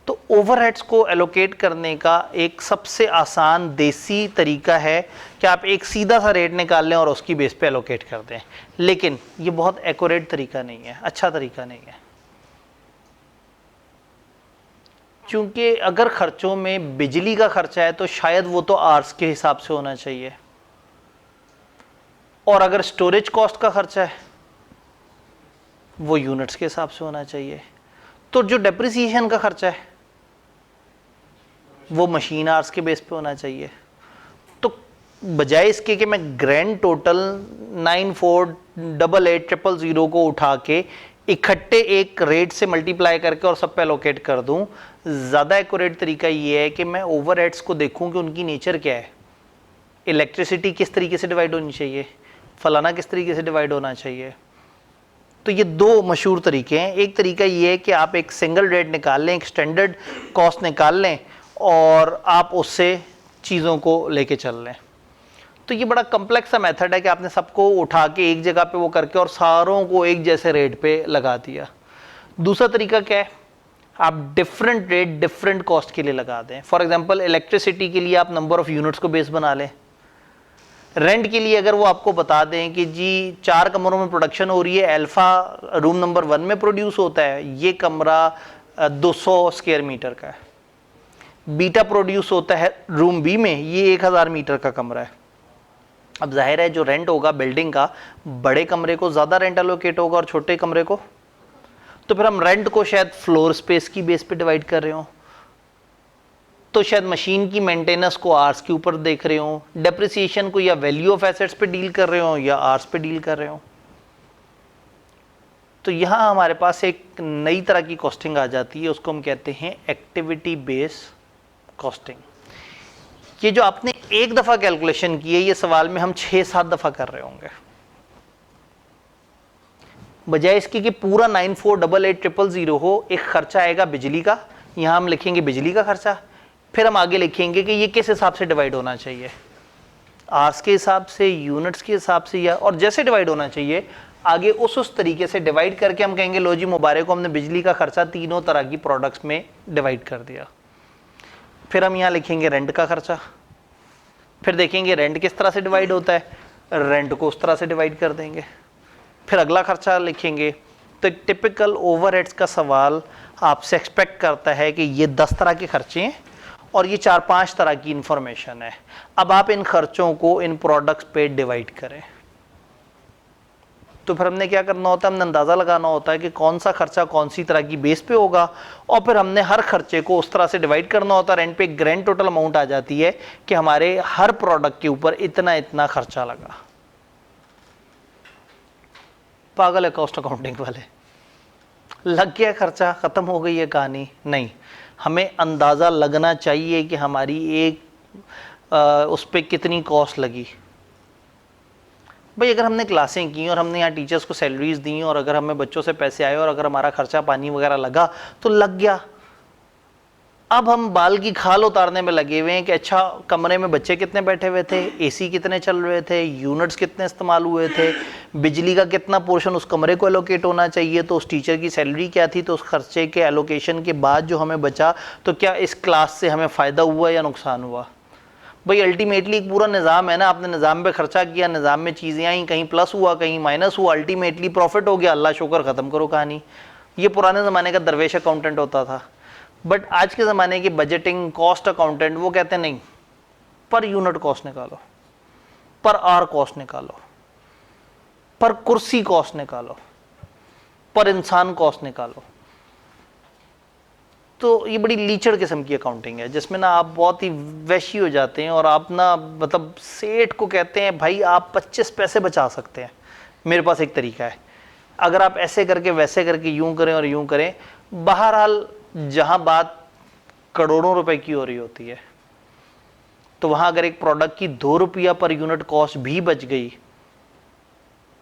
तो ओवरहेड्स को एलोकेट करने का एक सबसे आसान देसी तरीका है कि आप एक सीधा सा रेट निकाल लें और उसकी बेस पे एलोकेट कर दें, लेकिन ये बहुत एक्यूरेट तरीका नहीं है, अच्छा तरीका नहीं है। क्योंकि अगर खर्चों में बिजली का खर्चा है तो शायद वो तो आवर्स के हिसाब से होना चाहिए, और अगर स्टोरेज कॉस्ट का खर्चा है वो यूनिट्स के हिसाब से होना चाहिए। तो जो डेप्रिसिएशन का खर्चा है वो मशीन आवर्स के बेस पे होना चाहिए। तो बजाय इसके कि मैं ग्रैंड टोटल 948800 को उठा के इकट्ठे एक रेट से मल्टीप्लाई करके और सब पे एलोकेट कर दूं, ज़्यादा एक्यूरेट तरीका ये है कि मैं ओवरहेड्स को देखूं कि उनकी नेचर क्या है। इलेक्ट्रिसिटी किस तरीके से डिवाइड होनी चाहिए, फलाना किस तरीके से डिवाइड होना चाहिए। तो ये दो मशहूर तरीके हैं। एक तरीका ये है कि आप एक सिंगल रेट निकाल लें, एक स्टैंडर्ड कॉस्ट निकाल लें और आप उससे चीज़ों को लेके चल लें। तो ये बड़ा कम्प्लेक्स सा मेथड है कि आपने सबको उठा के एक जगह पे वो करके और सारों को एक जैसे रेट पे लगा दिया। दूसरा तरीका क्या है, आप डिफरेंट रेट डिफरेंट कॉस्ट के लिए लगा दें। फॉर एग्जांपल इलेक्ट्रिसिटी के लिए आप नंबर ऑफ यूनिट्स को बेस बना लें। रेंट के लिए अगर वो आपको बता दें कि जी 4 कमरों में प्रोडक्शन हो रही है, अल्फ़ा रूम नंबर 1 में प्रोड्यूस होता है, ये कमरा 200 स्क्वायर मीटर का है, बीटा प्रोड्यूस होता है रूम बी में, ये 1000 मीटर का कमरा है। अब जाहिर है जो रेंट होगा बिल्डिंग का, बड़े कमरे को ज़्यादा रेंट एलोकेट होगा और छोटे कमरे को, तो फिर हम रेंट को शायद फ्लोर स्पेस की बेस पे डिवाइड कर रहे हो, तो शायद मशीन की मेंटेनेंस को आवर्स के ऊपर देख रहे हो, डेप्रिसिएशन को या वैल्यू ऑफ एसेट्स पे डील कर रहे हो या आवर्स पे डील कर रहे हो। तो यहाँ हमारे पास एक नई तरह की कॉस्टिंग आ जाती है, उसको हम कहते हैं एक्टिविटी बेस कॉस्टिंग। ये जो आपने एक दफ़ा कैलकुलेशन की है, ये सवाल में हम 6-7 दफ़ा कर रहे होंगे, बजाय इसके कि पूरा 948800 हो। एक खर्चा आएगा बिजली का, यहाँ हम लिखेंगे बिजली का खर्चा, फिर हम आगे लिखेंगे कि ये किस हिसाब से डिवाइड होना चाहिए, आवर्स के हिसाब से, यूनिट्स के हिसाब से, या और जैसे डिवाइड होना चाहिए आगे उस तरीके से डिवाइड करके हम कहेंगे लो जी मुबारक को, हमने बिजली का खर्चा तीनों तरह की प्रोडक्ट्स में डिवाइड कर दिया। फिर हम यहाँ लिखेंगे रेंट का खर्चा, फिर देखेंगे रेंट किस तरह से डिवाइड होता है, रेंट को उस तरह से डिवाइड कर देंगे, फिर अगला खर्चा लिखेंगे। तो टिपिकल ओवरहेड्स का सवाल आपसे एक्सपेक्ट करता है कि ये 10 तरह के खर्चे हैं और ये 4-5 तरह की इंफॉर्मेशन है। अब आप इन खर्चों को इन प्रोडक्ट्स पे डिवाइड करें। तो फिर हमने क्या करना होता है, हमने अंदाज़ा लगाना होता है कि कौन सा खर्चा कौन सी तरह की बेस पे होगा, और फिर हमने हर खर्चे को उस तरह से डिवाइड करना होता है। रेंट पे एक ग्रैंड टोटल अमाउंट आ जाती है कि हमारे हर प्रोडक्ट के ऊपर इतना इतना खर्चा लगा। पागल है कॉस्ट अकाउंटिंग वाले, लग गया खर्चा, ख़त्म हो गई है कहानी? नहीं, हमें अंदाज़ा लगना चाहिए कि हमारी एक उस पर कितनी कॉस्ट लगी। भाई अगर हमने क्लासें की और हमने यहाँ टीचर्स को सैलरीज दी और अगर हमें बच्चों से पैसे आए और अगर हमारा खर्चा पानी वगैरह लगा तो लग गया। अब हम बाल की खाल उतारने में लगे हुए हैं कि अच्छा कमरे में बच्चे कितने बैठे हुए थे, एसी कितने चल रहे थे, यूनिट्स कितने इस्तेमाल हुए थे, बिजली का कितना पोर्शन उस कमरे को एलोकेट होना चाहिए, तो उस टीचर की सैलरी क्या थी, तो उस खर्चे के एलोकेशन के बाद जो हमें बचा तो क्या इस क्लास से हमें फ़ायदा हुआ या नुकसान हुआ। भाई अल्टीमेटली एक पूरा निज़ाम है ना, आपने निज़ाम पे खर्चा किया, निज़ाम में चीज़ें आई, कहीं प्लस हुआ कहीं माइनस हुआ, अल्टीमेटली प्रॉफिट हो गया, अल्लाह शुक्र, ख़त्म करो कहानी। ये पुराने ज़माने का दरवेश अकाउंटेंट होता था। बट आज के ज़माने की बजटिंग कॉस्ट अकाउंटेंट वो कहते हैं नहीं, पर यूनिट कॉस्ट निकालो, पर आर कॉस्ट निकालो, पर कुर्सी कॉस्ट निकालो, पर इंसान कॉस्ट निकालो। तो ये बड़ी लीचड़ किस्म की अकाउंटिंग है जिसमें ना आप बहुत ही वैशी हो जाते हैं और आप ना मतलब सेठ को कहते हैं भाई आप 25 पैसे बचा सकते हैं, मेरे पास एक तरीका है, अगर आप ऐसे करके वैसे करके यूं करें और यूं करें। बहरहाल जहां बात करोड़ों रुपए की हो रही होती है तो वहां अगर एक प्रोडक्ट की 2 रुपया पर यूनिट कॉस्ट भी बच गई,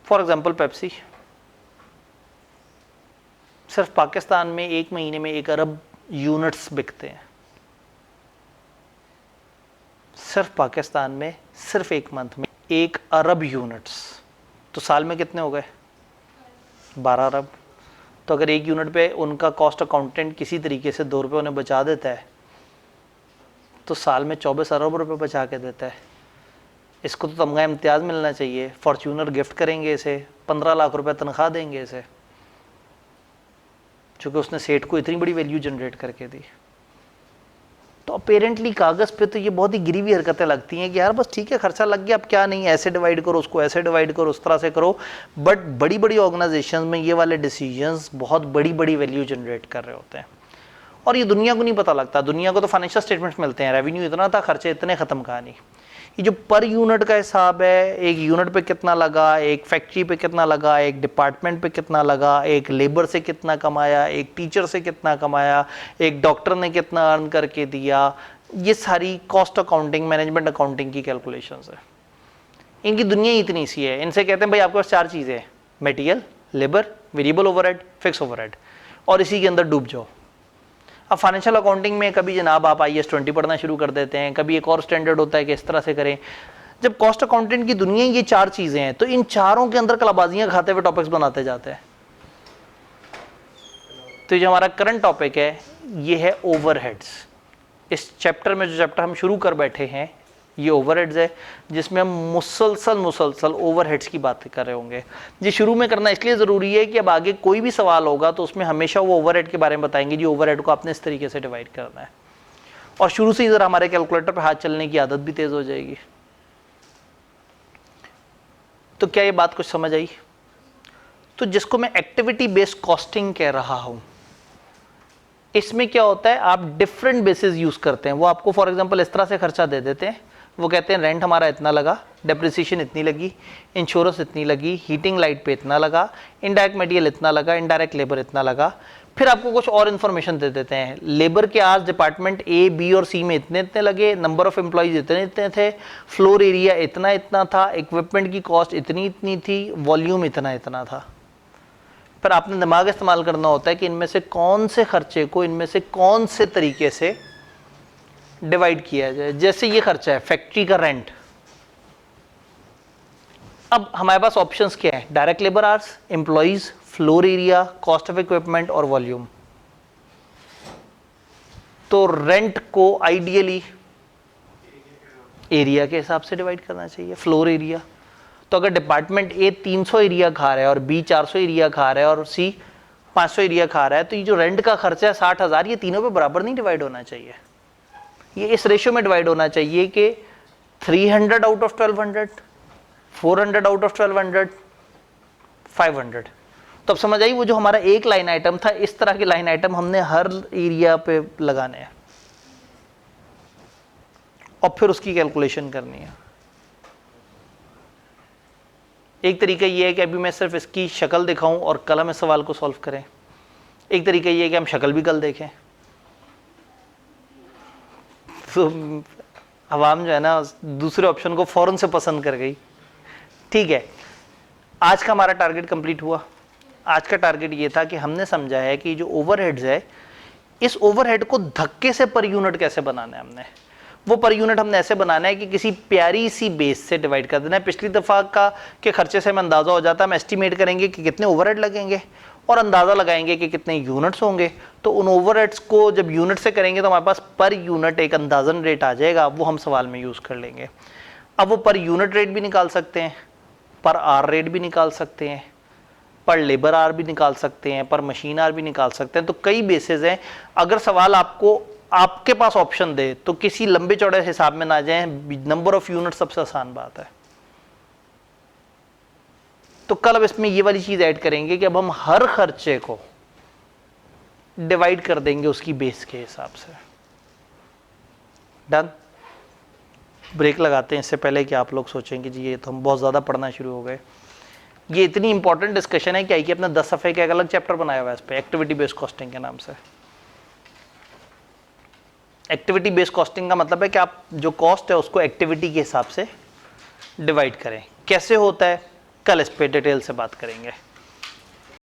फॉर एग्जांपल पेप्सी, सिर्फ पाकिस्तान में एक महीने में 1 अरब यूनिट्स बिकते हैं, सिर्फ पाकिस्तान में सिर्फ एक मंथ में 1 अरब यूनिट्स, तो साल में कितने हो गए? 12 अरब। तो अगर एक यूनिट पे उनका कॉस्ट अकाउंटेंट किसी तरीके से 2 रुपये उन्हें बचा देता है तो साल में 24 अरब रुपए बचा के देता है। इसको तो तमगा इम्तियाज़ मिलना चाहिए, फॉर्च्यूनर गिफ्ट करेंगे इसे, 15 लाख रुपए तनख्वाह देंगे इसे, चूँकि उसने सेठ को इतनी बड़ी वैल्यू जनरेट करके दी। तो अपेरेंटली कागज़ पे तो ये बहुत ही गिरी हुई हरकतें लगती हैं कि यार बस ठीक है खर्चा लग गया, अब क्या नहीं, ऐसे डिवाइड करो, उसको ऐसे डिवाइड करो, उस तरह से करो। बट बड़ी बड़ी ऑर्गेनाइजेशन में ये वाले डिसीजंस बहुत बड़ी बड़ी वैल्यू जनरेट कर रहे होते हैं और ये दुनिया को नहीं पता लगता। दुनिया को तो फाइनेंशियल स्टेटमेंट्स मिलते हैं, रेवेन्यू इतना था, खर्चे इतने, ख़त्म कहानी। ये जो पर यूनिट का हिसाब है, एक यूनिट पे कितना लगा, एक फैक्ट्री पे कितना लगा, एक डिपार्टमेंट पे कितना लगा, एक लेबर से कितना कमाया, एक टीचर से कितना कमाया, एक डॉक्टर ने कितना अर्न करके दिया, ये सारी कॉस्ट अकाउंटिंग, मैनेजमेंट अकाउंटिंग की कैलकुलेशंस है। इनकी दुनिया ही इतनी सी है। इनसे कहते हैं भाई आपके पास 4 चीज़ें हैं, material, labour, variable overhead, fix overhead, और इसी के अंदर डूब जाओ। अब फाइनेंशियल अकाउंटिंग में कभी जनाब आप IAS 20 पढ़ना शुरू कर देते हैं, कभी एक और स्टैंडर्ड होता है कि इस तरह से करें। जब कॉस्ट अकाउंटेंट की दुनिया ये 4 चीज़ें हैं तो इन चारों के अंदर कलाबाजियाँ खाते हुए टॉपिक्स बनाते जाते हैं। तो जो हमारा करंट टॉपिक है ये है ओवरहेड्स। इस चैप्टर में जो चैप्टर हम शुरू कर बैठे हैं ये ओवरहेड्स है, जिसमें हम मुसलसल ओवरहेड्स की बात कर रहे होंगे। ये शुरू में करना इसलिए ज़रूरी है कि अब आगे कोई भी सवाल होगा तो उसमें हमेशा वो ओवरहेड के बारे में बताएंगे, जी ओवरहेड को आपने इस तरीके से डिवाइड करना है। और शुरू से ही ज़रा हमारे कैलकुलेटर पे हाथ चलने की आदत भी तेज़ हो जाएगी। तो क्या ये बात कुछ समझ आई? तो जिसको मैं एक्टिविटी बेस्ड कॉस्टिंग कह रहा हूँ, इसमें क्या होता है, आप डिफरेंट बेसिस यूज़ करते हैं। वो आपको फॉर एग्जांपल इस तरह से खर्चा दे देते हैं, वो कहते हैं रेंट हमारा इतना लगा, डेप्रिसिएशन इतनी लगी, इंश्योरेंस इतनी लगी, हीटिंग लाइट पे इतना लगा, इनडायरेक्ट मटेरियल इतना लगा, इनडायरेक्ट लेबर इतना लगा। फिर आपको कुछ और इन्फॉर्मेशन दे देते हैं, लेबर के आज डिपार्टमेंट A, B और C में इतने इतने लगे, नंबर ऑफ एम्प्लॉइज इतने इतने थे, फ्लोर एरिया इतना इतना था, इक्विपमेंट की कॉस्ट इतनी इतनी थी, वॉल्यूम इतना इतना था। फिर आपने दिमाग इस्तेमाल करना होता है कि इनमें से कौन से खर्चे को इनमें से कौन से तरीके से डिवाइड किया जाए। जैसे ये खर्चा है फैक्ट्री का रेंट, अब हमारे पास ऑप्शंस क्या है, direct labour hours, employees, floor area, cost of equipment और वॉल्यूम। तो रेंट को आइडियली एरिया के हिसाब से डिवाइड करना चाहिए, फ्लोर एरिया। तो अगर डिपार्टमेंट A 300 एरिया खा रहा है और B 400 एरिया खा रहा है और C 500 एरिया खा रहा है, तो ये जो रेंट का खर्चा है 60,000, ये तीनों पे बराबर नहीं डिवाइड होना चाहिए। ये इस रेशियो में डिवाइड होना चाहिए कि 300 आउट ऑफ 1200, 400 आउट ऑफ 1200, 500। तो अब समझ आई, वो जो हमारा एक लाइन आइटम था, इस तरह के लाइन आइटम हमने हर एरिया पे लगाने हैं और फिर उसकी कैलकुलेशन करनी है। एक तरीका ये है कि अभी मैं सिर्फ इसकी शक्ल दिखाऊं और कल हम इस सवाल को सॉल्व करें। एक तरीका ये है कि हम शक्ल भी कल देखें। तो अवाम जो है ना दूसरे ऑप्शन को फ़ौरन से पसंद कर गई। ठीक है, आज का हमारा टारगेट कंप्लीट हुआ। आज का टारगेट ये था कि हमने समझा है कि जो ओवरहेड्स है, इस ओवरहेड को धक्के से पर यूनिट कैसे बनाना है। हमने वो पर यूनिट हमने ऐसे बनाना है कि किसी प्यारी सी बेस से डिवाइड कर देना है। पिछली दफ़ा का के खर्चे से हमें अंदाज़ा हो जाता है, हम एस्टिमेट करेंगे कि कितने ओवरहेड लगेंगे और अंदाज़ा लगाएंगे कि कितने यूनिट्स होंगे। तो उन ओवरहेड्स को जब यूनिट से करेंगे तो हमारे पास पर यूनिट एक अंदाज़न रेट आ जाएगा, वो हम सवाल में यूज़ कर लेंगे। अब वो पर यूनिट रेट भी निकाल सकते हैं, पर आर रेट भी निकाल सकते हैं, पर लेबर आर भी निकाल सकते हैं, पर मशीन आर भी निकाल सकते हैं। तो कई बेसिस हैं। अगर सवाल आपको आपके पास ऑप्शन दे तो किसी लंबे चौड़े हिसाब में ना जाएं, नंबर ऑफ यूनिट सबसे आसान बात है। तो कल अब इसमें ये वाली चीज ऐड करेंगे कि अब हम हर खर्चे को डिवाइड कर देंगे उसकी बेस के हिसाब से। डन। ब्रेक लगाते हैं इससे पहले कि आप लोग सोचेंगे जी ये तो हम बहुत ज़्यादा पढ़ना शुरू हो गए। ये इतनी इंपॉर्टेंट डिस्कशन है कि आइए अपना 10 सफ़े का एक अलग चैप्टर बनाया हुआ है इस पर, एक्टिविटी बेस्ड कॉस्टिंग के नाम से। एक्टिविटी बेस्ड कॉस्टिंग का मतलब है कि आप जो कॉस्ट है उसको एक्टिविटी के हिसाब से डिवाइड करें। कैसे होता है कल इस पर डिटेल से बात करेंगे।